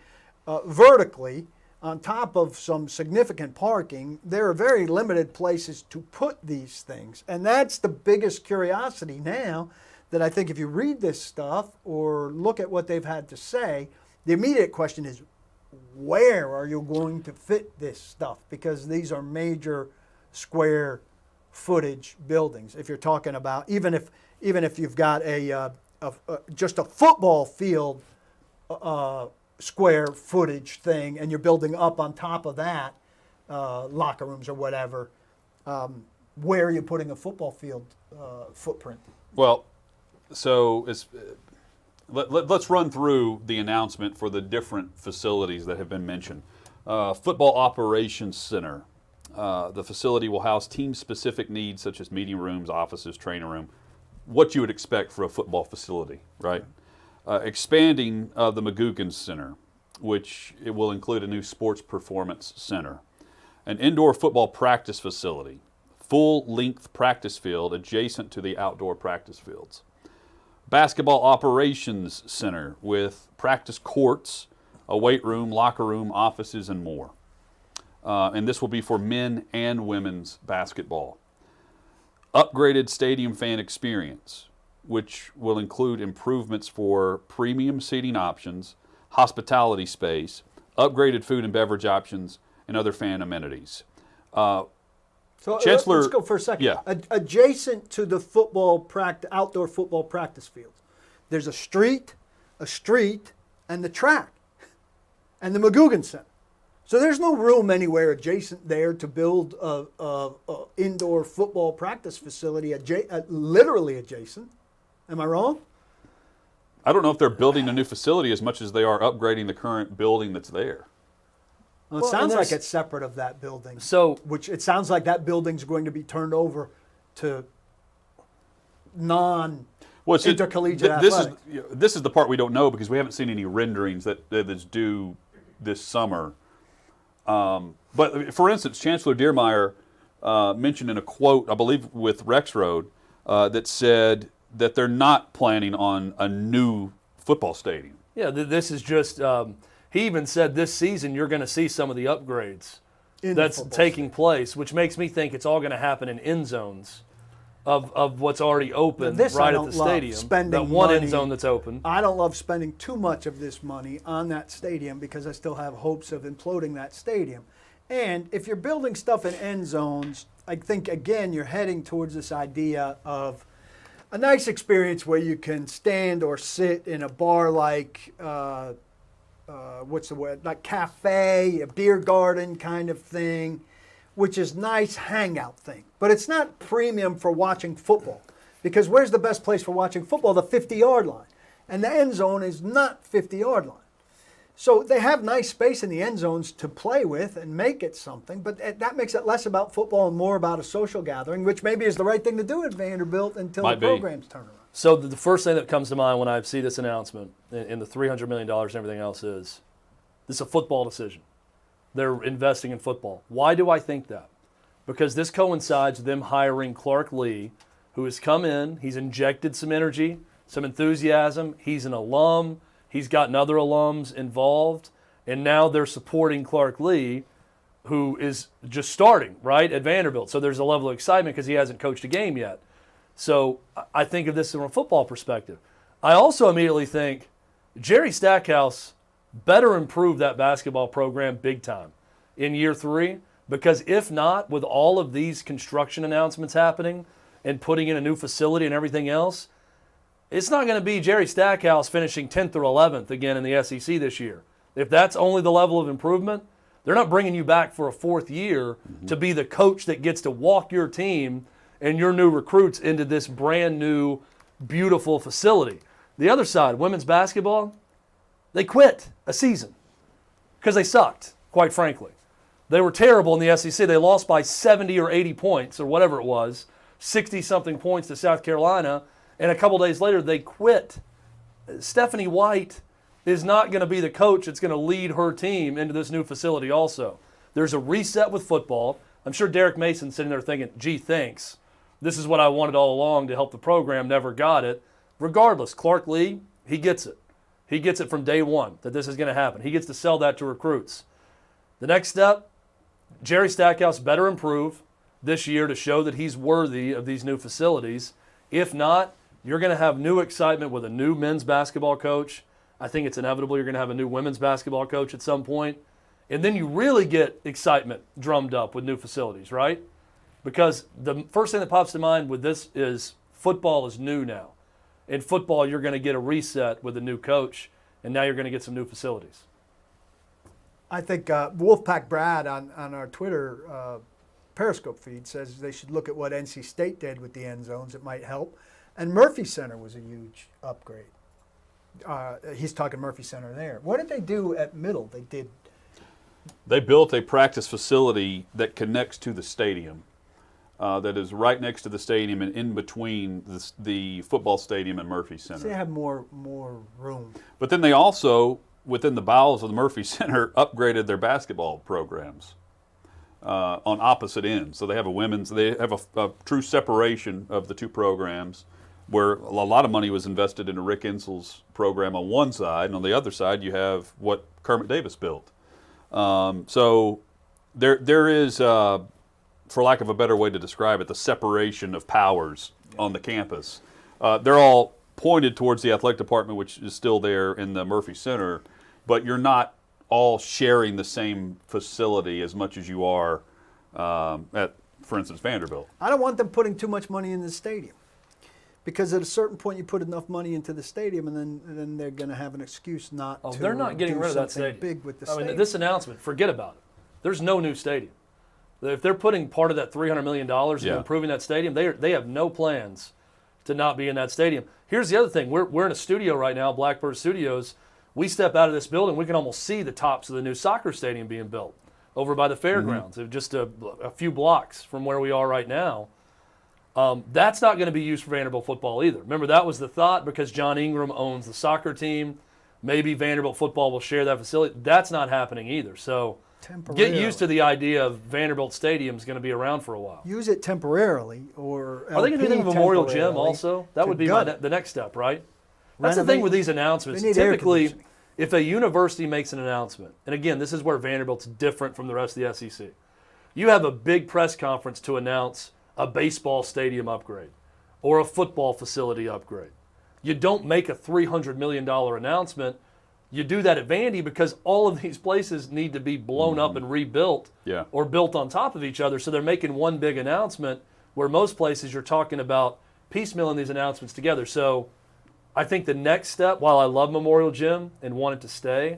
vertically on top of some significant parking, there are very limited places to put these things. And that's the biggest curiosity now, that I think if you read this stuff or look at what they've had to say, the immediate question is, where are you going to fit this stuff? Because these are major square footage buildings. If you're talking about, even if you've got just a football field square footage thing, and you're building up on top of that locker rooms or whatever, where are you putting a football field footprint? Well, so let's run through the announcement for the different facilities that have been mentioned. Football Operations Center. The facility will house team-specific needs such as meeting rooms, offices, training room, what you would expect for a football facility, right? Expanding the McGugin Center, which it will include a new sports performance center. An indoor football practice facility, full-length practice field adjacent to the outdoor practice fields. Basketball Operations Center with practice courts, a weight room, locker room, offices, and more. And this will be for men and women's basketball. Upgraded stadium fan experience, which will include improvements for premium seating options, hospitality space, upgraded food and beverage options, and other fan amenities. So Chancellor, let's go for a second. Yeah. Adjacent to the outdoor football practice fields, there's a street, and the track, and the McGugin Center. So there's no room anywhere adjacent there to build a indoor football practice facility, literally adjacent. Am I wrong? I don't know if they're building a new facility as much as they are upgrading the current building that's there. Well, it sounds like it's separate of that building. So, Which it sounds like that building's going to be turned over to non-intercollegiate athletics. This is the part we don't know because we haven't seen any renderings that is due this summer. But for instance, Chancellor Dearmeyer mentioned in a quote, I believe with Rexroad, that said that they're not planning on a new football stadium. yeah, this is just, he even said this season you're going to see some of the upgrades that's taking place, which makes me think it's all going to happen in end zones of what's already open right at the stadium. That one end zone that's open. I don't love spending too much of this money on that stadium because I still have hopes of imploding that stadium. And if you're building stuff in end zones, I think, again, you're heading towards this idea of a nice experience where you can stand or sit in a bar like, what's the word, like cafe, a beer garden kind of thing, which is nice hangout thing. But it's not premium for watching football. Because where's the best place for watching football? The 50-yard line. And the end zone is not 50-yard line. So they have nice space in the end zones to play with and make it something, but that makes it less about football and more about a social gathering, which maybe is the right thing to do at Vanderbilt until the programs turn around. So the first thing that comes to mind when I see this announcement and the $300 million and everything else is this is a football decision. They're investing in football. Why do I think that? Because this coincides with them hiring Clark Lee, who has come in, he's injected some energy, some enthusiasm, he's an alum, he's gotten other alums involved, and now they're supporting Clark Lee, who is just starting, right, at Vanderbilt. So there's a level of excitement because he hasn't coached a game yet. So I think of this from a football perspective. I also immediately think Jerry Stackhouse better improve that basketball program big time in year 3, because if not, with all of these construction announcements happening and putting in a new facility and everything else, it's not going to be Jerry Stackhouse finishing 10th or 11th again in the SEC this year. If that's only the level of improvement, they're not bringing you back for a 4th year to be the coach that gets to walk your team and your new recruits into this brand new, beautiful facility. The other side, women's basketball, they quit a season because they sucked, quite frankly. They were terrible in the SEC. They lost by 70 or 80 points or whatever it was, 60-something points to South Carolina, and a couple days later they quit. Stephanie White is not going to be the coach that's going to lead her team into this new facility also. There's a reset with football. I'm sure Derek Mason's sitting there thinking, gee, thanks. This is what I wanted all along to help the program, never got it. Regardless, Clark Lee, he gets it. He gets it from day one that this is going to happen. He gets to sell that to recruits. The next step, Jerry Stackhouse better improve this year to show that he's worthy of these new facilities. If not, you're going to have new excitement with a new men's basketball coach. I think it's inevitable you're going to have a new women's basketball coach at some point. And then you really get excitement drummed up with new facilities, right? Because the first thing that pops to mind with this is football is new now. In football, you're going to get a reset with a new coach, and now you're going to get some new facilities. I think Wolfpack Brad on our Twitter Periscope feed says they should look at what NC State did with the end zones. It might help. And Murphy Center was a huge upgrade. He's talking Murphy Center there. What did they do at Middle? They built a practice facility that connects to the stadium. That is right next to the stadium and in between the football stadium and Murphy Center. So they have more room. But then they also, within the bowels of the Murphy Center, upgraded their basketball programs on opposite ends. So they have they have a true separation of the two programs, where a lot of money was invested into Rick Insel's program on one side, and on the other side you have what Kermit Davis built. So there is, for lack of a better way to describe it, the separation of powers on the campus. They're all pointed towards the athletic department, which is still there in the Murphy Center, but you're not all sharing the same facility as much as you are at, for instance, Vanderbilt. I don't want them putting too much money in the stadium. Because at a certain point, you put enough money into the stadium, and then they're going to have an excuse not to. They're not getting rid of that stadium. Big with the I stadium. mean, this announcement, forget about it. There's no new stadium. If they're putting part of that $300 million into improving that stadium, they have no plans to not be in that stadium. Here's the other thing. We're in a studio right now, Blackbird Studios. We step out of this building, we can almost see the tops of the new soccer stadium being built over by the fairgrounds, just a few blocks from where we are right now. That's not going to be used for Vanderbilt football either. Remember, that was the thought, because John Ingram owns the soccer team. Maybe Vanderbilt football will share that facility. That's not happening either. So get used to the idea of Vanderbilt Stadium is going to be around for a while. Use it temporarily, or are they going to do the Memorial Gym also? That would be the next step, right? That's the thing with these announcements. Typically, if a university makes an announcement, and again, this is where Vanderbilt's different from the rest of the SEC, you have a big press conference to announce a baseball stadium upgrade or a football facility upgrade. You don't make a $300 million announcement. You do that at Vandy because all of these places need to be blown up and rebuilt or built on top of each other. So they're making one big announcement, where most places you're talking about piecemealing these announcements together. So I think the next step, while I love Memorial Gym and want it to stay,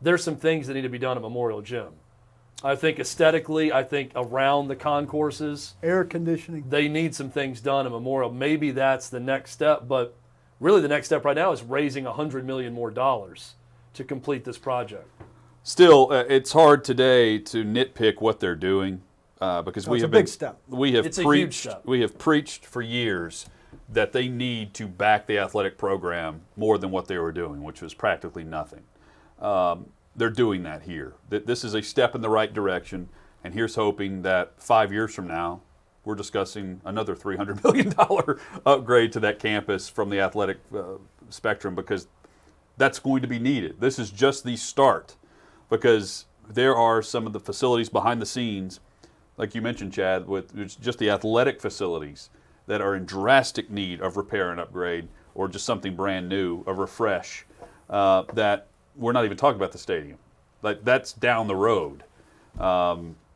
there's some things that need to be done at Memorial Gym. I think aesthetically, I think around the concourses, air conditioning, they need some things done at Memorial. Maybe that's the next step, but really the next step right now is raising $100 million more to complete this project. Still, it's hard today to nitpick what they're doing because it's a big step. It's a huge step. We have preached for years that they need to back the athletic program more than what they were doing, which was practically nothing. They're doing that here. This is a step in the right direction, and here's hoping that 5 years from now, we're discussing another $300 million upgrade to that campus from the athletic spectrum, because that's going to be needed. This is just the start, because there are some of the facilities behind the scenes, like you mentioned, Chad, with just the athletic facilities that are in drastic need of repair and upgrade, or just something brand new, a refresh, that we're not even talking about the stadium. Like, that's down the road.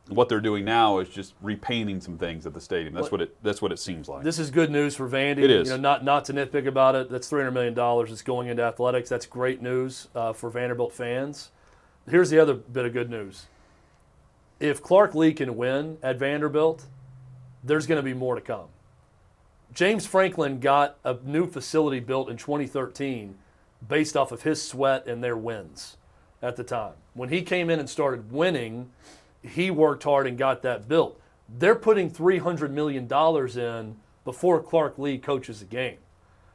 What they're doing now is just repainting some things at the stadium. That's what it seems like. This is good news for Vandy. It is. Not to nitpick about it. That's $300 million that's going into athletics. That's great news for Vanderbilt fans. Here's the other bit of good news. If Clark Lee can win at Vanderbilt, there's going to be more to come. James Franklin got a new facility built in 2013 based off of his sweat and their wins at the time. When he came in and started winning, he worked hard and got that built. They're putting $300 million in before Clark Lee coaches the game.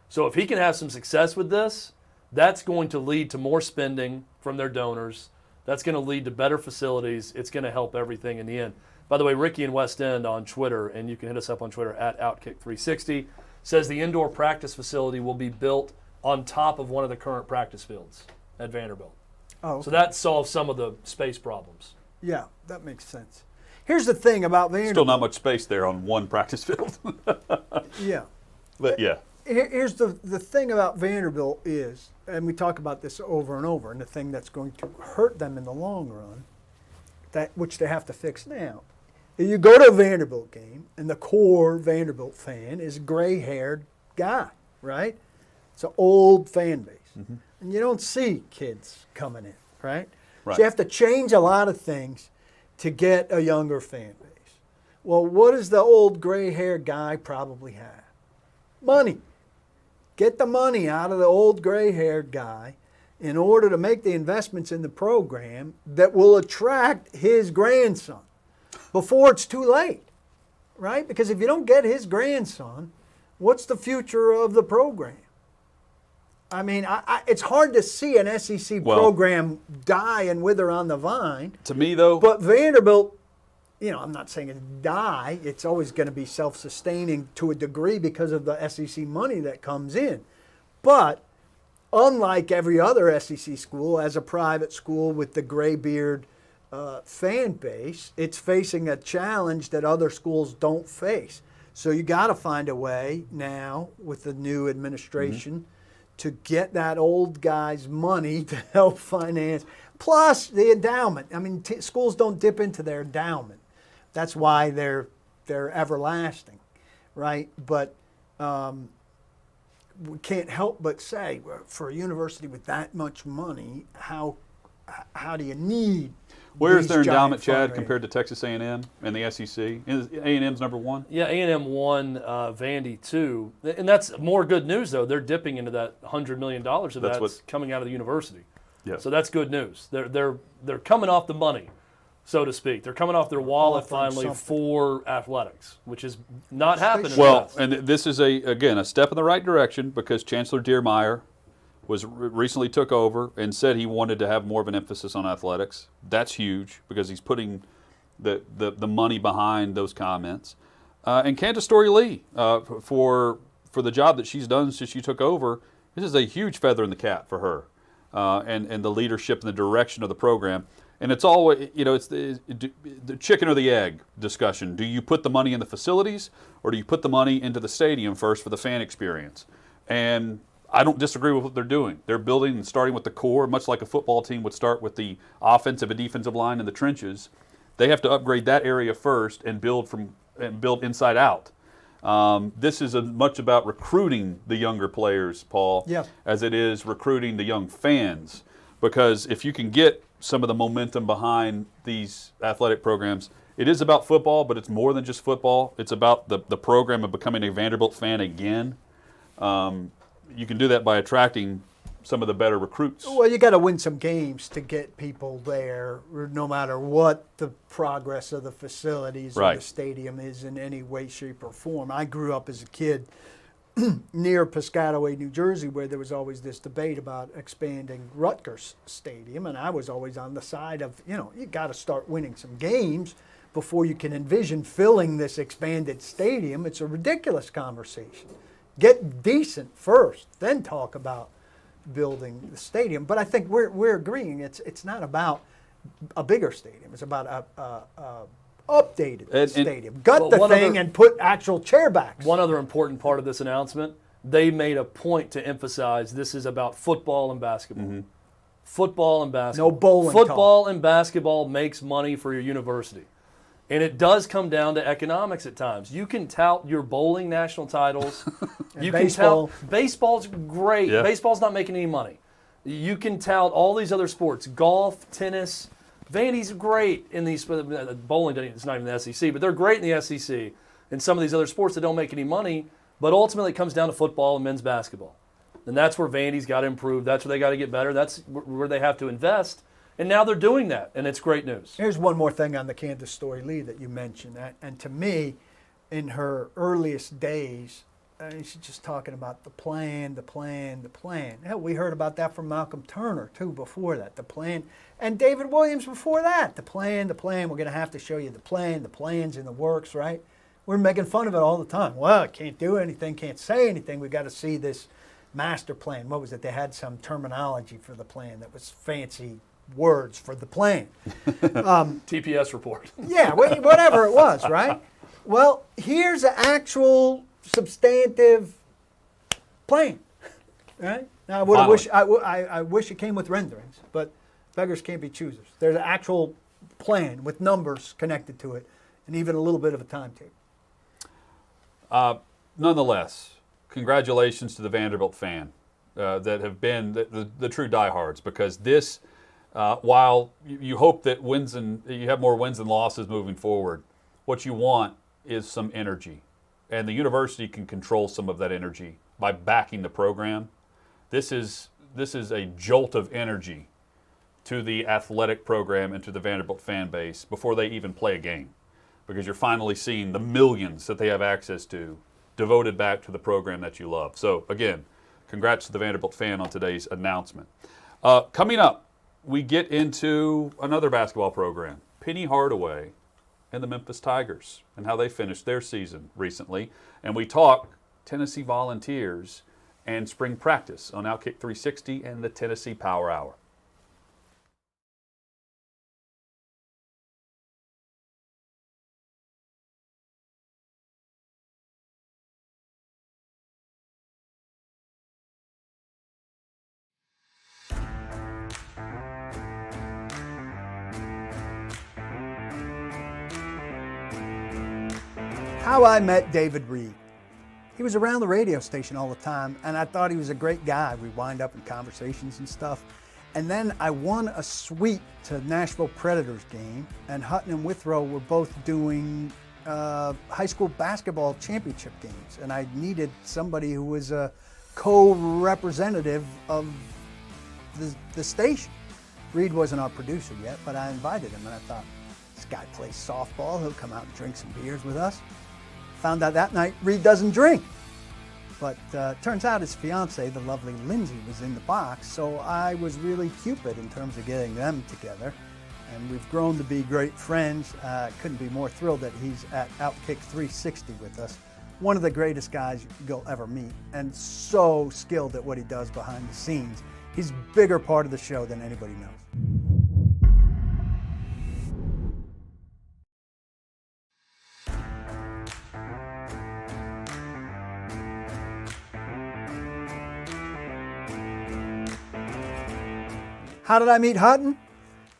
So if he can have some success with this, that's going to lead to more spending from their donors. That's going to lead to better facilities. It's going to help everything in the end. By the way, Ricky in West End on Twitter, and you can hit us up on Twitter at Outkick360, says the indoor practice facility will be built on top of one of the current practice fields at Vanderbilt. Oh, okay. So that solves some of the space problems. Yeah, that makes sense. Here's the thing about Vanderbilt. Still not much space there on one practice field. Yeah. But yeah. Here's the thing about Vanderbilt is, and we talk about this over and over, and the thing that's going to hurt them in the long run, which they have to fix now. You go to a Vanderbilt game, and the core Vanderbilt fan is a gray-haired guy, right? It's an old fan base. Mm-hmm. And you don't see kids coming in, right? So you have to change a lot of things to get a younger fan base. Well, what does the old gray-haired guy probably have? Money. get the money out of the old gray-haired guy in order to make the investments in the program that will attract his grandson before it's too late, right? Because if you don't get his grandson, what's the future of the program? I mean, it's hard to see an SEC program die and wither on the vine. To me, though. But Vanderbilt, I'm not saying it's die. It's always going to be self-sustaining to a degree because of the SEC money that comes in. But unlike every other SEC school, as a private school with the graybeard fan base, it's facing a challenge that other schools don't face. So you got to find a way now with the new administration to get that old guy's money to help finance, plus the endowment. I mean, schools don't dip into their endowment. That's why they're everlasting, right? But we can't help but say, for a university with that much money, how do you need? Where is their endowment, Chad, compared to Texas A&M and the SEC? Is A&M's number one? Yeah, A&M won, Vandy two, and that's more good news though. They're dipping into that $100 million of that's coming out of the university. Yeah. So that's good news. They're coming off the money, so to speak. They're coming off their wallet finally for athletics, which is not happening. Well, and this is a step in the right direction because Chancellor Dearmeyer recently took over and said he wanted to have more of an emphasis on athletics. That's huge because he's putting the money behind those comments. And Candace Story-Lee, for the job that she's done since she took over, this is a huge feather in the cap for her and the leadership and the direction of the program. And it's always, it's the chicken or the egg discussion. Do you put the money in the facilities or do you put the money into the stadium first for the fan experience? And I don't disagree with what they're doing. They're building and starting with the core, much like a football team would start with the offensive and defensive line in the trenches. They have to upgrade that area first and build inside out. This is as much about recruiting the younger players, Paul, as it is recruiting the young fans. Because if you can get some of the momentum behind these athletic programs, it is about football, but it's more than just football. It's about the program of becoming a Vanderbilt fan again. You can do that by attracting some of the better recruits. Well, you got to win some games to get people there, no matter what the progress of the facilities or the stadium is in any way, shape, or form. I grew up as a kid near Piscataway, New Jersey, where there was always this debate about expanding Rutgers Stadium, and I was always on the side of, you got to start winning some games before you can envision filling this expanded stadium. It's a ridiculous conversation. Get decent first, then talk about building the stadium. But I think we're agreeing it's not about a bigger stadium. It's about a updated stadium. Gut the thing and put actual chairbacks. One other important part of this announcement, they made a point to emphasize this is about football and basketball. Mm-hmm. Football and basketball. No bowling Football and basketball makes money for your university. And it does come down to economics at times. You can tout your bowling national titles. You can tout baseball's great. Yeah. Baseball's not making any money. You can tout all these other sports, golf, tennis. Vandy's great in these. Bowling, it's not even the SEC, but they're great in the SEC and some of these other sports that don't make any money. But ultimately, it comes down to football and men's basketball. And that's where Vandy's got to improve. That's where they got to get better. That's where they have to invest. And now they're doing that, and it's great news. Here's one more thing on the Candace Story-Lee that you mentioned. And to me, in her earliest days, she's just talking about the plan. Hell, we heard about that from Malcolm Turner, too, before that. The plan. And David Williams before that. The plan. We're going to have to show you the plan. The plan's in the works, right? We're making fun of it all the time. Well, can't do anything, can't say anything. We've got to see this master plan. What was it? They had some terminology for the plan that was fancy words for the plan. TPS report. Yeah, whatever it was, right? Well, here's an actual substantive plan, right? Now, I wish it came with renderings, but beggars can't be choosers. There's an actual plan with numbers connected to it and even a little bit of a timetable. Nonetheless, congratulations to the Vanderbilt fan that have been the true diehards, because this, while you hope that you have more wins and losses moving forward, what you want is some energy. And the university can control some of that energy by backing the program. This is a jolt of energy to the athletic program and to the Vanderbilt fan base before they even play a game, because you're finally seeing the millions that they have access to devoted back to the program that you love. So again, congrats to the Vanderbilt fan on today's announcement. Coming up, we get into another basketball program, Penny Hardaway and the Memphis Tigers, and how they finished their season recently. And we talk Tennessee Volunteers and spring practice on Outkick 360 and the Tennessee Power Hour. How I met David Reed. He was around the radio station all the time, and I thought he was a great guy. We wind up in conversations and stuff. And then I won a suite to Nashville Predators game, and Hutton and Withrow were both doing high school basketball championship games, and I needed somebody who was a co-representative of the station. Reed wasn't our producer yet, but I invited him, and I thought, this guy plays softball, he'll come out and drink some beers with us. Found out that night Reed doesn't drink. But turns out his fiance, the lovely Lindsay, was in the box, so I was really Cupid in terms of getting them together. And we've grown to be great friends. Couldn't be more thrilled that he's at Outkick 360 with us. One of the greatest guys you'll ever meet, and so skilled at what he does behind the scenes. He's a bigger part of the show than anybody knows. How did I meet Hutton?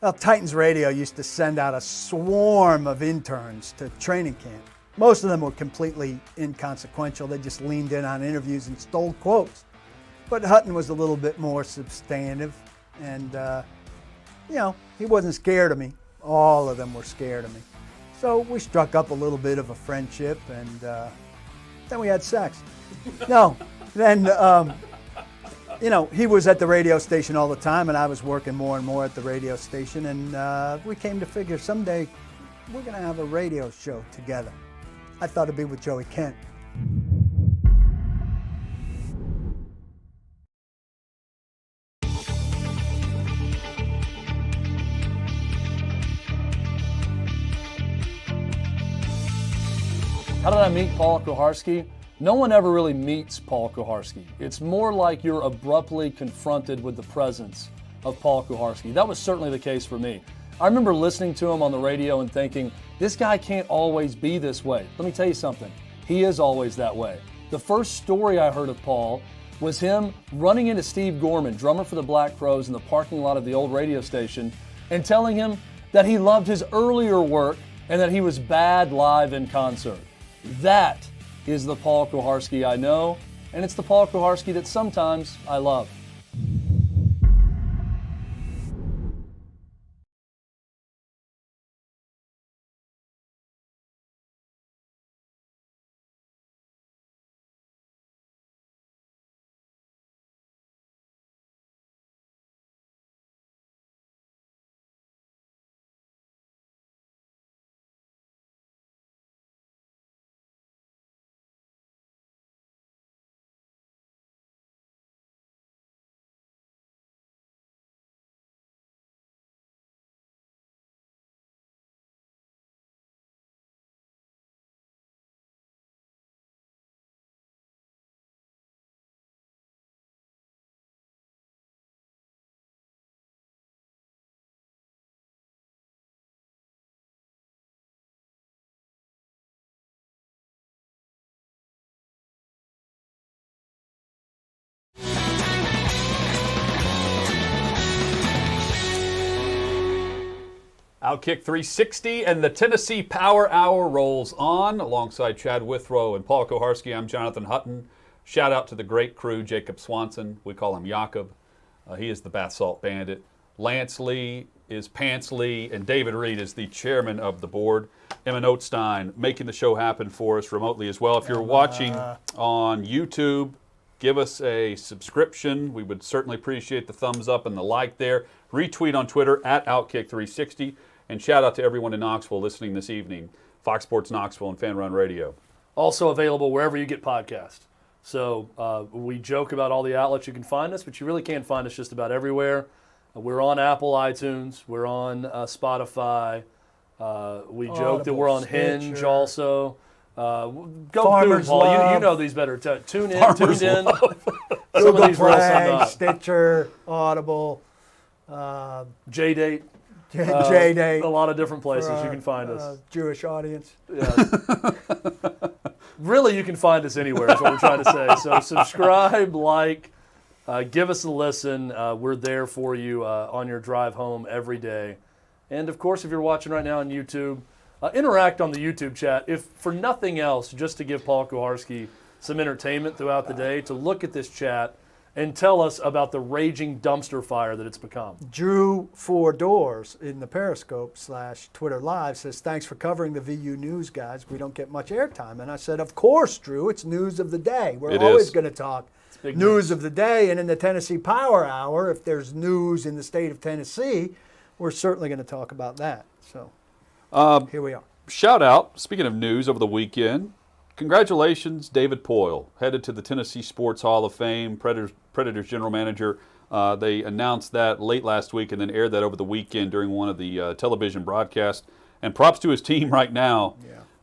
Well, Titans Radio used to send out a swarm of interns to training camp. Most of them were completely inconsequential. They just leaned in on interviews and stole quotes. But Hutton was a little bit more substantive, and he wasn't scared of me. All of them were scared of me. So we struck up a little bit of a friendship, and then we had sex. No, then he was at the radio station all the time, and I was working more and more at the radio station, and we came to figure someday we're going to have a radio show together. I thought it'd be with Joey Kent. How did I meet Paul Kuharsky? No one ever really meets Paul Kuharsky. It's more like you're abruptly confronted with the presence of Paul Kuharsky. That was certainly the case for me. I remember listening to him on the radio and thinking, this guy can't always be this way. Let me tell you something. He is always that way. The first story I heard of Paul was him running into Steve Gorman, drummer for the Black Crowes, in the parking lot of the old radio station, and telling him that he loved his earlier work and that he was bad live in concert. That is the Paul Kuharsky I know, and it's the Paul Kuharsky that sometimes I love. Outkick 360 and the Tennessee Power Hour rolls on alongside Chad Withrow and Paul Kuharsky. I'm Jonathan Hutton. Shout out to the great crew, Jacob Swanson. We call him Jakob. He is the bath salt bandit. Lance Lee is Pants Lee, and David Reed is the chairman of the board. Emma Notestein making the show happen for us remotely as well. If you're watching on YouTube, Give us a subscription. We would certainly appreciate the thumbs up and the like there. Retweet on Twitter at Outkick360. And shout out to everyone in Knoxville listening this evening. Fox Sports Knoxville and Fan Run Radio. Also available wherever you get podcasts. So we joke about all the outlets you can find us, but you really can find us just about everywhere. We're on Apple iTunes. We're on Spotify. We joke that we're on Hinge Stitcher. also. Go Farmers through, Paul. You Love. know these better. Tune in. Farmers Tuned in. Love. Some of Google these rules I'm Play, not. Stitcher, Audible, J-Date. J-Date. A lot of different places for you our, can find us. Jewish audience. Yeah. Really, you can find us anywhere is what we're trying to say. So subscribe, like, give us a listen. We're there for you on your drive home every day. And, of course, if you're watching right now on YouTube, interact on the YouTube chat. If for nothing else, just to give Paul Kuharsky some entertainment throughout the day, to look at this chat and tell us about the raging dumpster fire that it's become. Drew Four Doors in the Periscope / Twitter Live says, thanks for covering the VU news, guys. We don't get much airtime. And I said, of course, Drew, it's news of the day. We're It always is. going to talk big news of the day. And in the Tennessee Power Hour, if there's news in the state of Tennessee, we're certainly going to talk about that. So here we are. Shout out, speaking of news over the weekend, congratulations, David Poile, headed to the Tennessee Sports Hall of Fame, Predators general manager. They announced that late last week and then aired that over the weekend during one of the television broadcasts. And props to his team right now.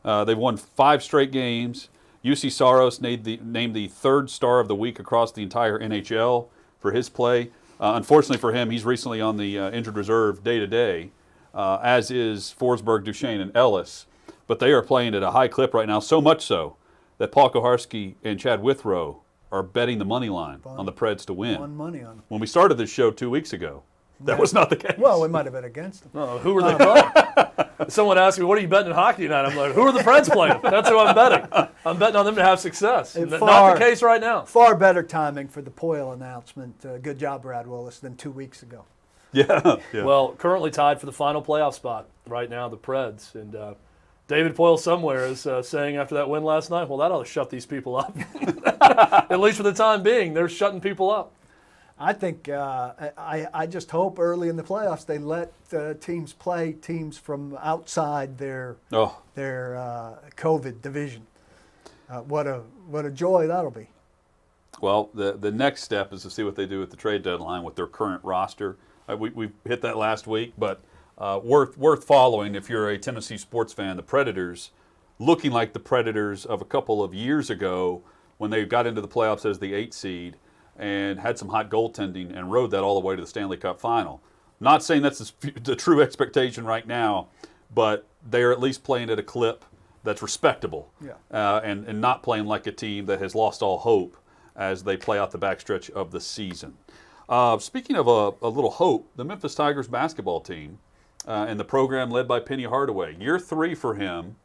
Yeah. They've won 5 straight games. UC Saros named the 3rd star of the week across the entire NHL for his play. Unfortunately for him, he's recently on the injured reserve day-to-day, as is Forsberg, Duchesne, and Ellis. But they are playing at a high clip right now, so much so that Paul Kuharsky and Chad Withrow are betting the money line on the Preds to win. Won money on them. When we started this show 2 weeks ago, that was not the case. Well, we might have been against them. Oh, who are they playing? Someone asked me, what are you betting in hockey tonight? I'm like, who are the Preds playing? That's who I'm betting. I'm betting on them to have success. Not the case right now. Far better timing for the Poile announcement. Good job, Brad Willis, than 2 weeks ago. Yeah. Well, currently tied for the final playoff spot right now, the Preds. And David Poile somewhere is saying after that win last night, well, that ought to shut these people up. At least for the time being, they're shutting people up. I think I just hope early in the playoffs they let teams play teams from outside their COVID division. What a joy that'll be. Well, the next step is to see what they do at the trade deadline with their current roster. We hit that last week, but worth following if you're a Tennessee sports fan. The Predators, looking like the Predators of a couple of years ago when they got into the playoffs as the 8 seed and had some hot goaltending and rode that all the way to the Stanley Cup final. Not saying that's the true expectation right now, but they're at least playing at a clip that's respectable, and not playing like a team that has lost all hope as they play out the backstretch of the season. Speaking of a little hope, the Memphis Tigers basketball team and the program led by Penny Hardaway, year 3 for him,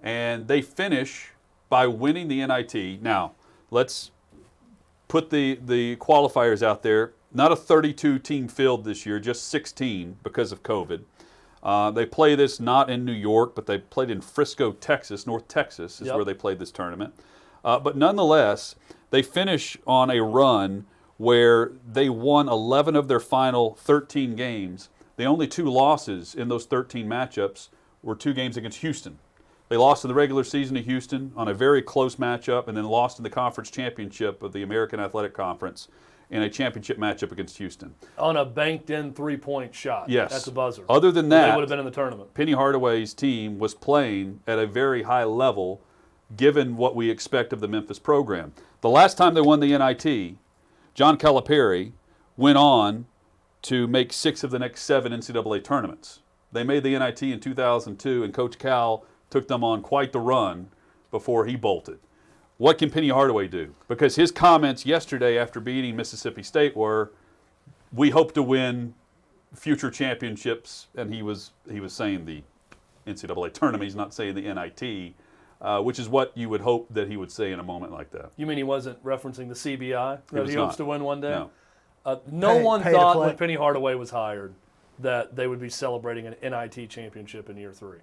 and they finish by winning the NIT. Now, let's put the qualifiers out there. Not a 32-team field this year, just 16 because of COVID. They play this not in New York, but they played in Frisco, Texas. North Texas is where they played this tournament. But nonetheless, they finish on a run where they won 11 of their final 13 games. The only 2 losses in those 13 matchups were 2 games against Houston. They lost in the regular season to Houston on a very close matchup, and then lost in the conference championship of the American Athletic Conference in a championship matchup against Houston. On a banked-in 3-point shot at the buzzer. Other than that, they would have been in the tournament. Penny Hardaway's team was playing at a very high level given what we expect of the Memphis program. The last time they won the NIT, John Calipari went on to make 6 of the next 7 NCAA tournaments. They made the NIT in 2002, and Coach Cal took them on quite the run before he bolted. What can Penny Hardaway do? Because his comments yesterday after beating Mississippi State were, we hope to win future championships, and he was saying the NCAA tournament. He's not saying the NIT, which is what you would hope that he would say in a moment like that. You mean he wasn't referencing the CBI that he hopes to win one day? No. No one thought when Penny Hardaway was hired that they would be celebrating an NIT championship in year 3.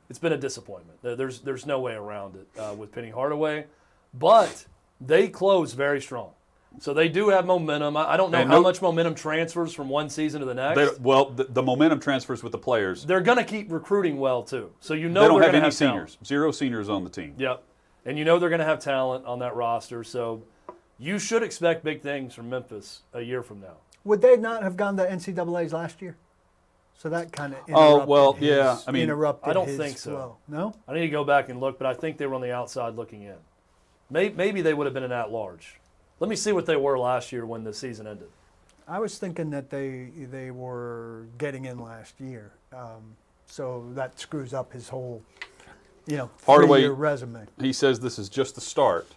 It's been a disappointment. There's no way around it with Penny Hardaway, but they closed very strong. So they do have momentum. I don't know And how much momentum transfers from one season to the next. The momentum transfers with the players. They're going to keep recruiting well, too. So you know They don't they're have going to any have seniors. talent. 0 seniors on the team. Yep. And you know they're going to have talent on that roster. So you should expect big things from Memphis a year from now. Would they not have gone to NCAAs last year? So that kind of interrupted I don't his think so. flow. No? I need to go back and look, but I think they were on the outside looking in. Maybe they would have been an at-large. Let me see what they were last year when the season ended. I was thinking that they were getting in last year. So that screws up his whole, Hardaway, 3-year resume. He says this is just the start.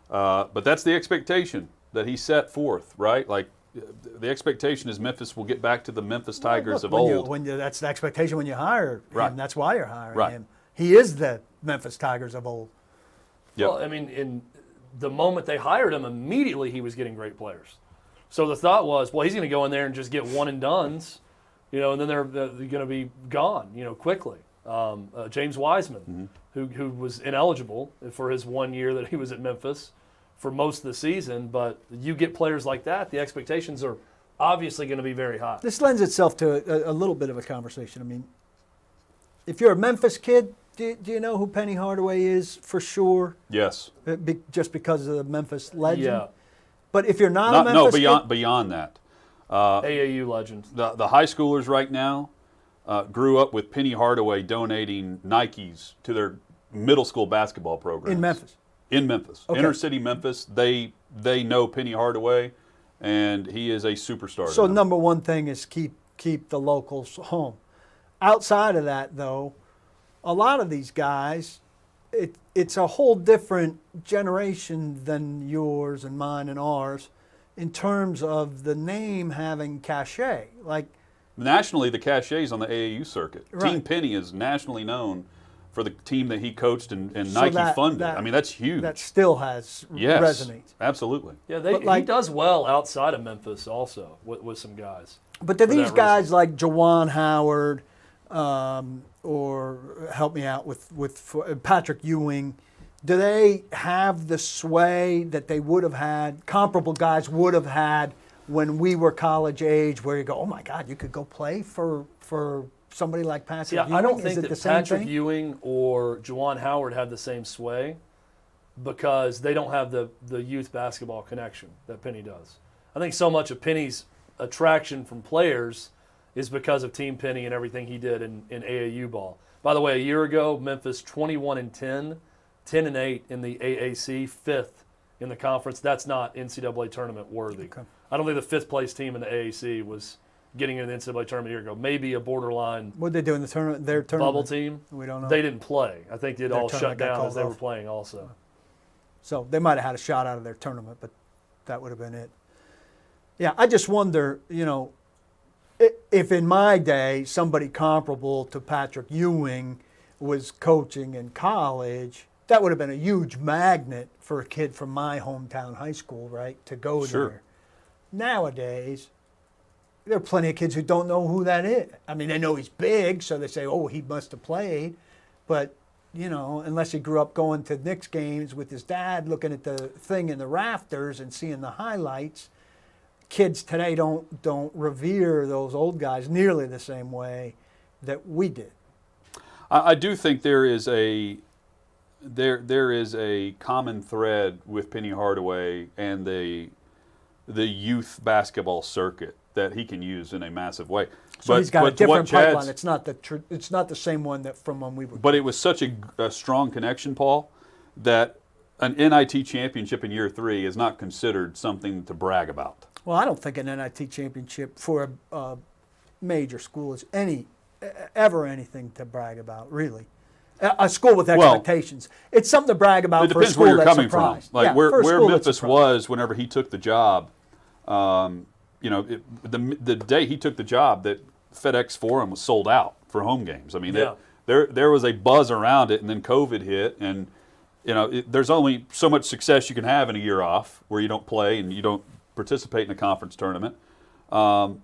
But that's the expectation that he set forth, right? Like, the expectation is Memphis will get back to the Memphis Tigers of old. That's the expectation when you hire him. Right. That's why you're hiring Right. him. He is the Memphis Tigers of old. Yep. Well, I mean, in the moment they hired him, immediately he was getting great players. So the thought was, well, he's going to go in there and just get one and dones, and then they're going to be gone, quickly. James Wiseman, who was ineligible for his 1 year that he was at Memphis for most of the season, but you get players like that, the expectations are obviously going to be very high. This lends itself to a little bit of a conversation. I mean, if you're a Memphis kid, do you know who Penny Hardaway is for sure? Yes. Just because of the Memphis legend? Yeah. But if you're not a Memphis kid, beyond that. AAU legend. The high schoolers right now grew up with Penny Hardaway donating Nikes to their middle school basketball programs. in Memphis. In Memphis. Okay. Inner city Memphis. They know Penny Hardaway, and he is a superstar. So to them. number one thing is keep the locals home. Outside of that, though, a lot of these guys, it's a whole different generation than yours and mine and ours in terms of the name having cachet. Like, nationally, the cachets on the AAU circuit. Right. Team Penny is nationally known for the team that he coached and So Nike that- funded. that- I mean, that's huge. that still has Yes, resonates. absolutely. Yeah, But he does well outside of Memphis also with some guys. But do for these that guys reason. like Jawan Howard, or help me out with Patrick Ewing, do they have the sway that they would have had, comparable guys would have had when we were college age, where you go, oh my God, you could go play for somebody like Patrick Yeah, Ewing? I don't Is think it that the same Patrick thing? Ewing or Juwan Howard have the same sway because they don't have the youth basketball connection that Penny does. I think so much of Penny's attraction from players is because of Team Penny and everything he did in AAU ball. By the way, a year ago, Memphis 21-10, 10-8 in the AAC, 5th in the conference. That's not NCAA tournament worthy. Okay. I don't think the 5th place team in the AAC was getting into the NCAA tournament a year ago.Maybe a borderline What did they do in the tournament? Their tournament? bubble team. We don't know. They didn't play. I think it Their all shut tournament got down called as they were off. playing also. So they might have had a shot out of their tournament, but that would have been it. Yeah, I just wonder, if in my day somebody comparable to Patrick Ewing was coaching in college, that would have been a huge magnet for a kid from my hometown high school, right, to go Sure. there. Nowadays, there are plenty of kids who don't know who that is. I mean, they know he's big, so they say, oh, he must have played. But, unless he grew up going to Knicks games with his dad, looking at the thing in the rafters and seeing the highlights, kids today don't revere those old guys nearly the same way that we did. I do think there is a common thread with Penny Hardaway and the youth basketball circuit that he can use in a massive way. So he's got a to what different pipeline. Chad's- It's not the same one that from when we were. But it was such a strong connection, Paul, that an NIT championship in year 3 is not considered something to brag about. Well, I don't think an NIT championship for a major school is ever anything to brag about, really. A school with expectations. It's something to brag about It for a depends school where you're that's coming surprised. from. Like Yeah, for a where school that's Memphis surprised. was whenever he took the job. The day he took the job, that FedEx Forum was sold out for home games. I mean, Yeah. there was a buzz around it, and then COVID hit, and there's only so much success you can have in a year off where you don't play and you don't participate in a conference tournament. But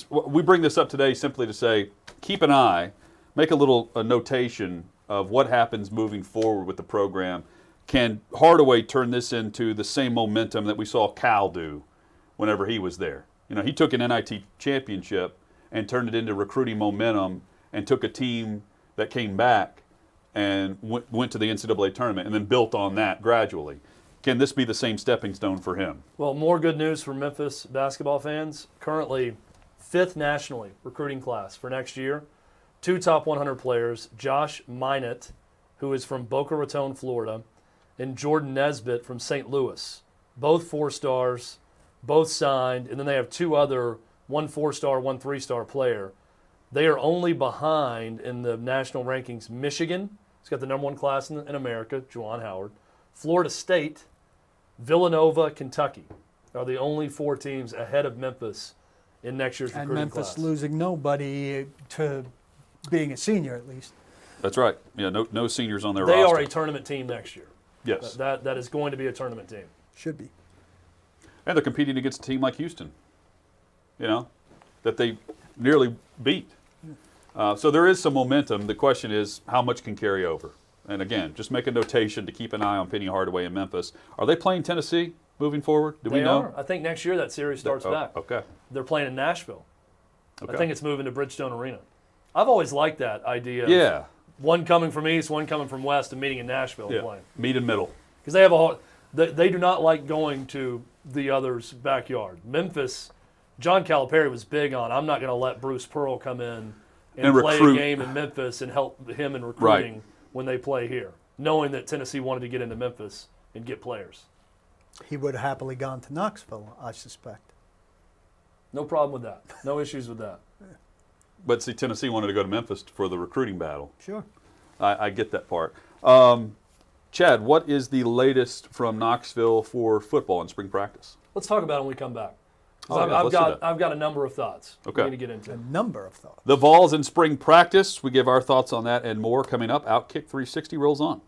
we bring this up today simply to say, keep an eye, make a notation of what happens moving forward with the program. can Hardaway turn this into the same momentum that we saw Cal do whenever he was there? You know, he took an NIT championship and turned it into recruiting momentum and took a team that came back and went to the NCAA tournament and then built on that gradually. Can this be the same stepping stone for him? Well, more good news for Memphis basketball fans. Currently, 5th nationally recruiting class for next year. 2 top 100 players, Josh Minott, who is from Boca Raton, Florida, and Jordan Nesbitt from St. Louis. Both 4 stars, both signed, and then they have 2 other, one 4-star, one 3-star player. They are only behind in the national rankings Michigan. It's got the number 1 class in America, Juwan Howard. Florida State, Villanova, Kentucky are the only 4 teams ahead of Memphis in next year's recruiting And Memphis class. losing nobody to being a senior at least. That's right. Yeah, no seniors on their They roster. are a tournament team next year. Yes. That is going to be a tournament team. Should be. And they're competing against a team like Houston, you know, that they nearly beat. So there is some momentum. The question is how much can carry over? And again, just make a notation to keep an eye on Penny Hardaway in Memphis. Are they playing Tennessee moving forward? Do we know? Are. I think next year that series starts back. Okay. They're playing in Nashville. Okay. I think it's moving to Bridgestone Arena. I've always liked that idea. Yeah. One coming from east, one coming from west, and meeting in Nashville and playing. Meet in middle. Because they have they do not like going to the other's backyard. Memphis, John Calipari was big on, I'm not going to let Bruce Pearl come in and play recruit. a game in Memphis and help him in recruiting when they play here, knowing that Tennessee wanted to get into Memphis and get players. He would have happily gone to Knoxville, I suspect. No problem with that. No issues with that. But see, Tennessee wanted to go to Memphis for the recruiting battle. Sure. I get that part. Chad, what is the latest from Knoxville for football and spring practice? Let's talk about it when we come back. 'Cause Oh, yeah, let's do that. I've got a number of thoughts Okay. we need to get into. A number of thoughts. The Vols in spring practice. We give our thoughts on that and more coming up. Outkick 360 rolls on.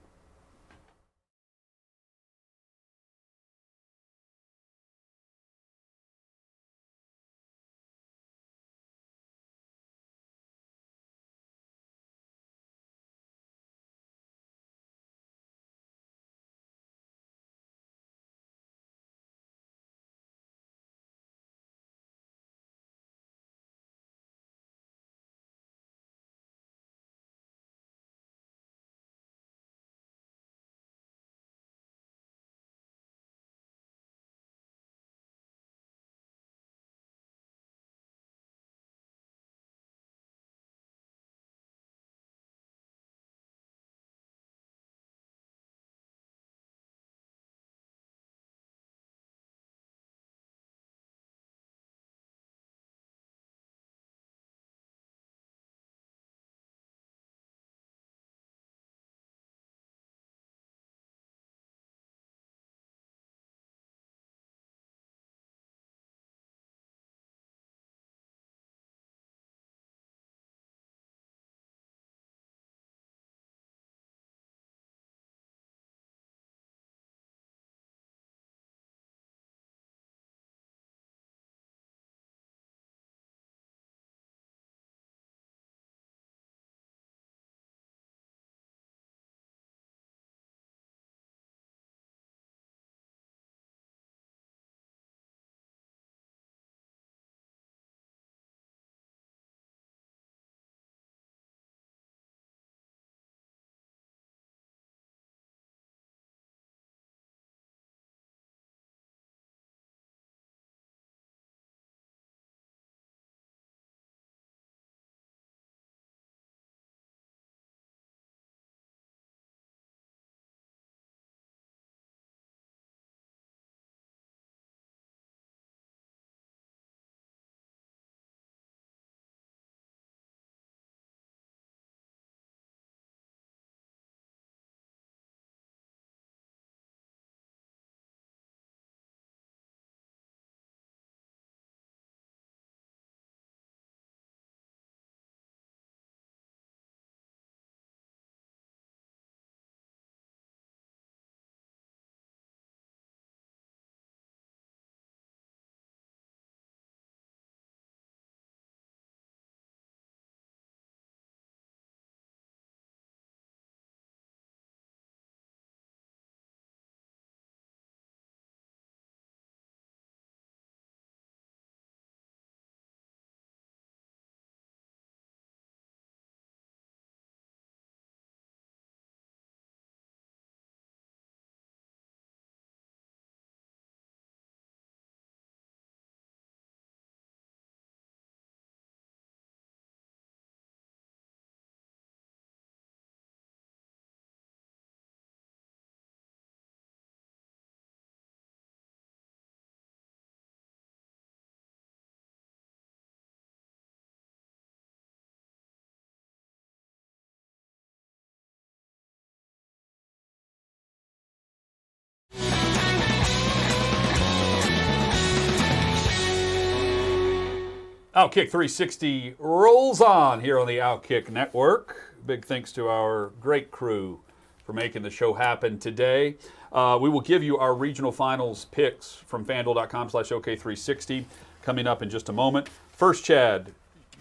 Outkick 360 rolls on here on the Outkick Network. Big thanks to our great crew for making the show happen today. We will give you our regional finals picks from FanDuel.com/OK360 coming up in just a moment. First, Chad,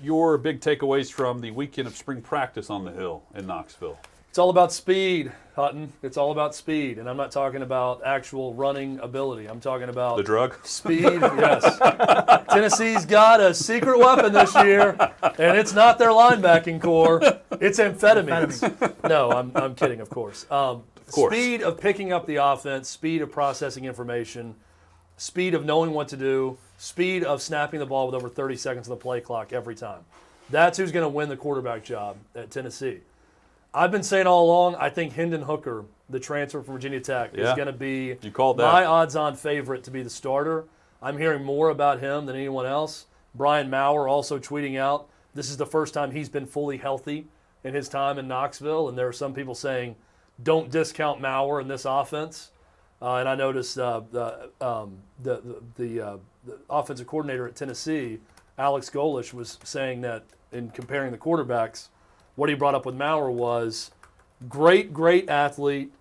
your big takeaways from the weekend of spring practice on the Hill in Knoxville. It's all about speed, Hutton. It's all about speed. And I'm not talking about actual running ability. I'm talking about The drug? speed, yes. Tennessee's got a secret weapon this year, and it's not their linebacking core. It's amphetamines. No, I'm kidding, of course. Speed of picking up the offense, speed of processing information, speed of knowing what to do, speed of snapping the ball with over 30 seconds on the play clock every time. That's who's going to win the quarterback job at Tennessee. I've been saying all along, I think Hendon Hooker, the transfer from Virginia Tech, is going to be my odds-on favorite to be the starter. I'm hearing more about him than anyone else. Brian Maurer also tweeting out this is the first time he's been fully healthy in his time in Knoxville, and there are some people saying don't discount Maurer in this offense. And I noticed the offensive coordinator at Tennessee, Alex Golish, was saying that in comparing the quarterbacks, what he brought up with Maurer was great athlete,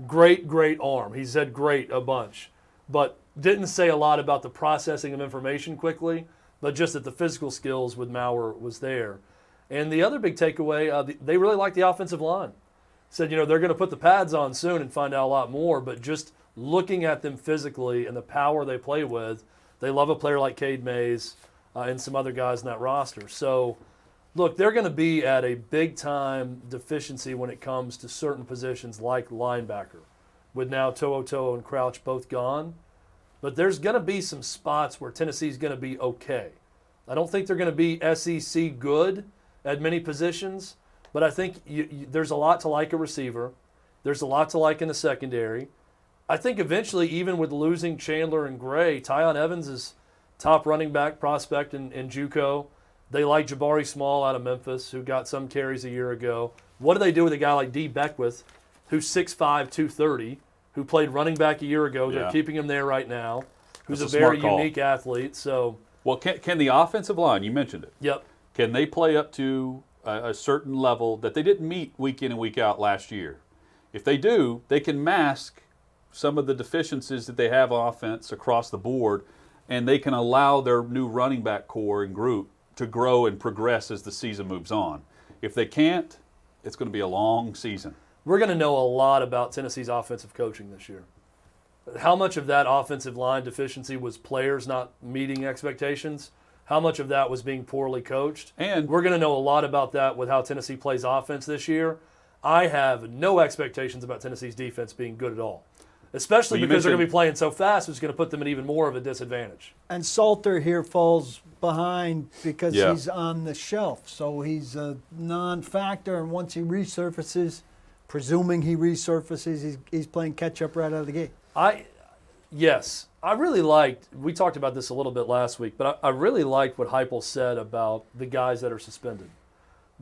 great arm. He said great a bunch, but didn't say a lot about the processing of information quickly, but just that the physical skills with Maurer was there. And the other big takeaway, they really like the offensive line. Said, they're going to put the pads on soon and find out a lot more, but just looking at them physically and the power they play with, they love a player like Cade Mays and some other guys in that roster. So, look, they're going to be at a big-time deficiency when it comes to certain positions like linebacker, with now To'o and Crouch both gone. But there's going to be some spots where Tennessee's going to be okay. I don't think they're going to be SEC good at many positions, but I think there's a lot to like a receiver. There's a lot to like in the secondary. I think eventually, even with losing Chandler and Gray, Tyon Evans is top running back prospect in JUCO. They like Jabari Small out of Memphis, who got some carries a year ago. What do they do with a guy like D. Beckwith, who's 6'5", 230, who played running back a year ago? They're keeping him there right now, who's a very unique athlete. So, well, can the offensive line, you mentioned it. Yep. Can they play up to a certain level that they didn't meet week in and week out last year? If they do, they can mask some of the deficiencies that they have on offense across the board, and they can allow their new running back core and group to grow and progress as the season moves on. If they can't, it's going to be a long season. We're going to know a lot about Tennessee's offensive coaching this year. How much of that offensive line deficiency was players not meeting expectations? How much of that was being poorly coached? And we're going to know a lot about that with how Tennessee plays offense this year. I have no expectations about Tennessee's defense being good at all, especially because they're going to be playing so fast, it's going to put them at even more of a disadvantage. And Salter here falls behind because he's on the shelf. So he's a non-factor, and once he resurfaces, presuming he resurfaces, he's playing catch-up right out of the gate. Yes. I really liked, we talked about this a little bit last week, but I really liked what Heupel said about the guys that are suspended.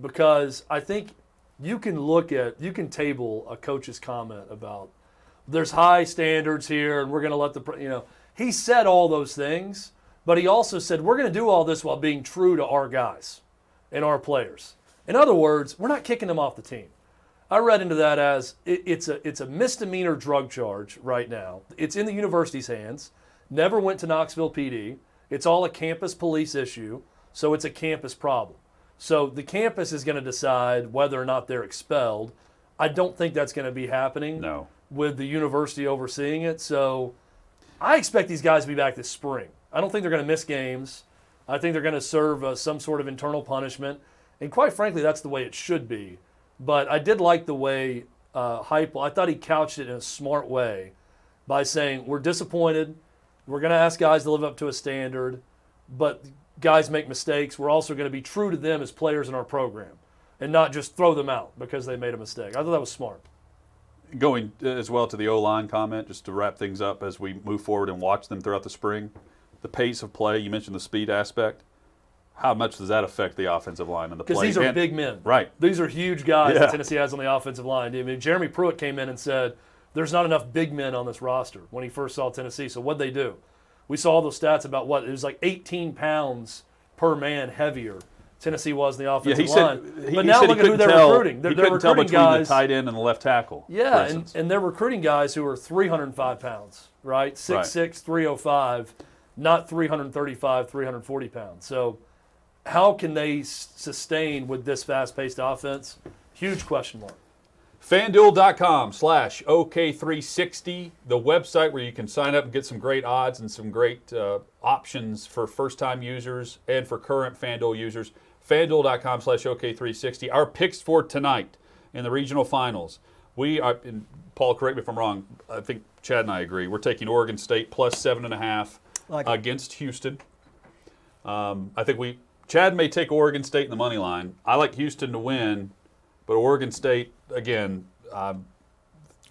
Because I think you can table a coach's comment about there's high standards here and we're going to let he said all those things, but he also said we're going to do all this while being true to our guys and our players. In other words, we're not kicking them off the team. I read into that as it's a misdemeanor drug charge right now. It's in the university's hands. Never went to Knoxville PD. It's all a campus police issue, so it's a campus problem. So the campus is going to decide whether or not they're expelled. I don't think that's going to be happening with the university overseeing it. So I expect these guys to be back this spring. I don't think they're going to miss games. I think they're going to serve some sort of internal punishment. And quite frankly, that's the way it should be. But I did like the way Heupel, I thought he couched it in a smart way by saying, we're disappointed. We're going to ask guys to live up to a standard, but guys make mistakes. We're also going to be true to them as players in our program and not just throw them out because they made a mistake. I thought that was smart. Going as well to the O-line comment, just to wrap things up as we move forward and watch them throughout the spring, the pace of play, you mentioned the speed aspect. How much does that affect the offensive line and the play? Because these are big men. Right. These are huge guys that Tennessee has on the offensive line. I mean, Jeremy Pruitt came in and said, there's not enough big men on this roster when he first saw Tennessee. So what'd they do? We saw all those stats about it was like 18 pounds per man heavier Tennessee was in the offensive he said, line. he But now said look he at who couldn't they're tell, recruiting. He They're couldn't tell recruiting between guys. the tight end and the left tackle. for Yeah, instance. and they're recruiting guys who are 305 pounds, right? 6'6", 305, not 335, 340 pounds. So how can they sustain with this fast-paced offense? Huge question mark. FanDuel.com/OK360, the website where you can sign up and get some great odds and some great options for first-time users and for current FanDuel users. FanDuel.com/OK360. Our picks for tonight in the regional finals. We are, and Paul, correct me if I'm wrong, I think Chad and I agree. We're taking Oregon State plus 7.5 against Houston. I think Chad may take Oregon State in the money line. I like Houston to win, but Oregon State, again, I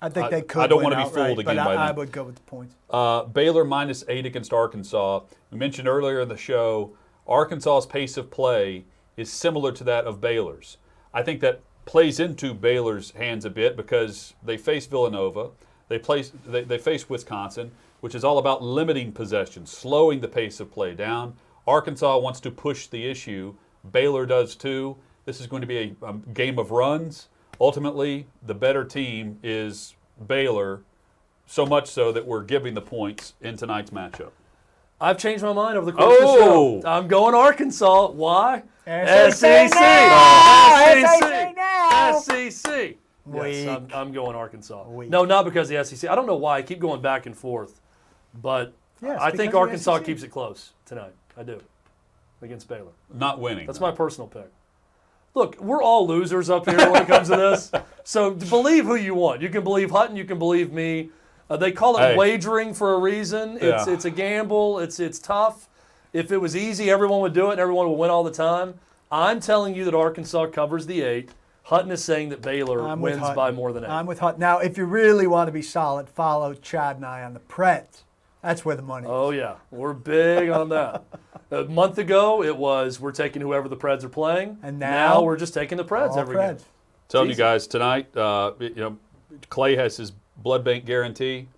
think they could. I don't win want to be outright, fooled again but by I them. would go with the points. Baylor -8 against Arkansas. We mentioned earlier in the show, Arkansas's pace of play is similar to that of Baylor's. I think that plays into Baylor's hands a bit because they face Villanova, they face Wisconsin, which is all about limiting possession, slowing the pace of play down. Arkansas wants to push the issue. Baylor does too. This is going to be a game of runs. Ultimately, the better team is Baylor, so much so that we're giving the points in tonight's matchup. I've changed my mind over the course of the show. I'm going Arkansas. Why? SEC. SEC. Yes, I'm going Arkansas. No, not because of the SEC. I don't know why. I keep going back and forth. But I think Arkansas keeps it close tonight. I do. Against Baylor. Not winning. That's my personal pick. Look, we're all losers up here when it comes to this. So believe who you want. You can believe Hutton. You can believe me. They call it wagering for a reason. It's a gamble. It's tough. If it was easy, everyone would do it and everyone would win all the time. I'm telling you that Arkansas covers the 8. Hutton is saying that Baylor wins by more than 8. I'm with Hutton. Now, if you really want to be solid, follow Chad and I on the Preds. That's where the money is. Oh, yeah. We're big on that. A month ago, it was we're taking whoever the Preds are playing. And now we're just taking the Preds every game. Telling you guys tonight, Clay has his blood bank guarantee.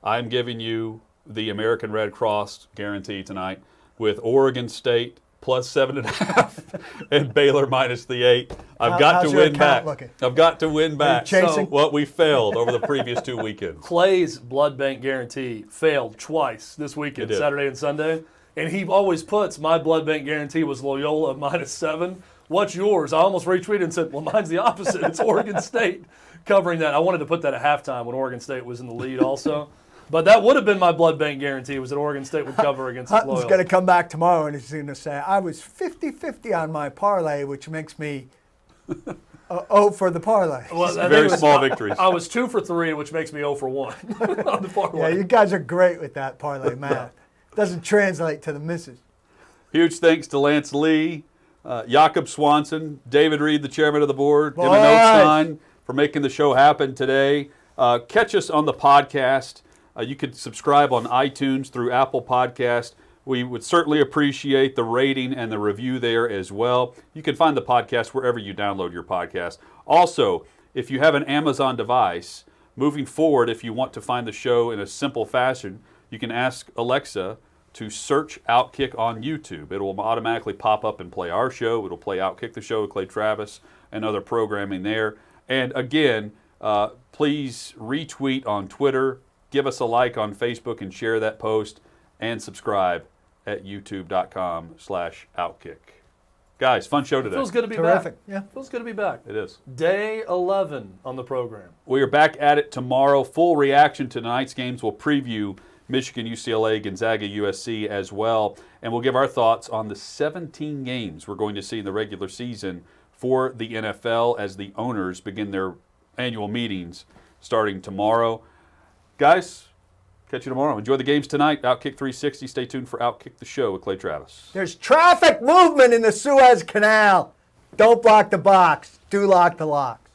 I'm giving you the American Red Cross guarantee tonight with Oregon State plus 7.5 and Baylor minus the 8. I've got to win back. I've got to win back. So what we failed over the previous 2 weekends. Clay's blood bank guarantee failed twice this weekend, Saturday and Sunday. And he always puts my blood bank guarantee was Loyola -7. What's yours? I almost retweeted and said, well, mine's the opposite. It's Oregon State covering that. I wanted to put that at halftime when Oregon State was in the lead also. But that would have been my blood bank guarantee, was that Oregon State would cover against Loyola. Hutton's going to come back tomorrow and he's going to say, I was 50-50 on my parlay, which makes me 0 for the parlay. Well, very small victories. I was 2 for 3, which makes me 0 for 1 on the parlay. Yeah, you guys are great with that parlay math. Doesn't translate to the misses. Huge thanks to Lance Lee, Jakob Swanson, David Reed, the chairman of the board, Emma Oakstein for making the show happen today. Catch us on the podcast. You can subscribe on iTunes through Apple Podcast. We would certainly appreciate the rating and the review there as well. You can find the podcast wherever you download your podcast. Also, if you have an Amazon device, moving forward, if you want to find the show in a simple fashion, you can ask Alexa to search Outkick on YouTube. It will automatically pop up and play our show. It'll play Outkick the Show with Clay Travis and other programming there. And again, please retweet on Twitter, give us a like on Facebook and share that post, and subscribe at youtube.com/Outkick. Guys, fun show today. Feels good to be back. Yeah. Feels good to be back. It is. Day 11 on the program. We are back at it tomorrow. Full reaction to tonight's games. We'll preview Michigan, UCLA, Gonzaga, USC as well. And we'll give our thoughts on the 17 games we're going to see in the regular season for the NFL as the owners begin their annual meetings starting tomorrow. Guys, catch you tomorrow. Enjoy the games tonight. Outkick 360. Stay tuned for Outkick the Show with Clay Travis. There's traffic movement in the Suez Canal. Don't block the box. Do lock the lock.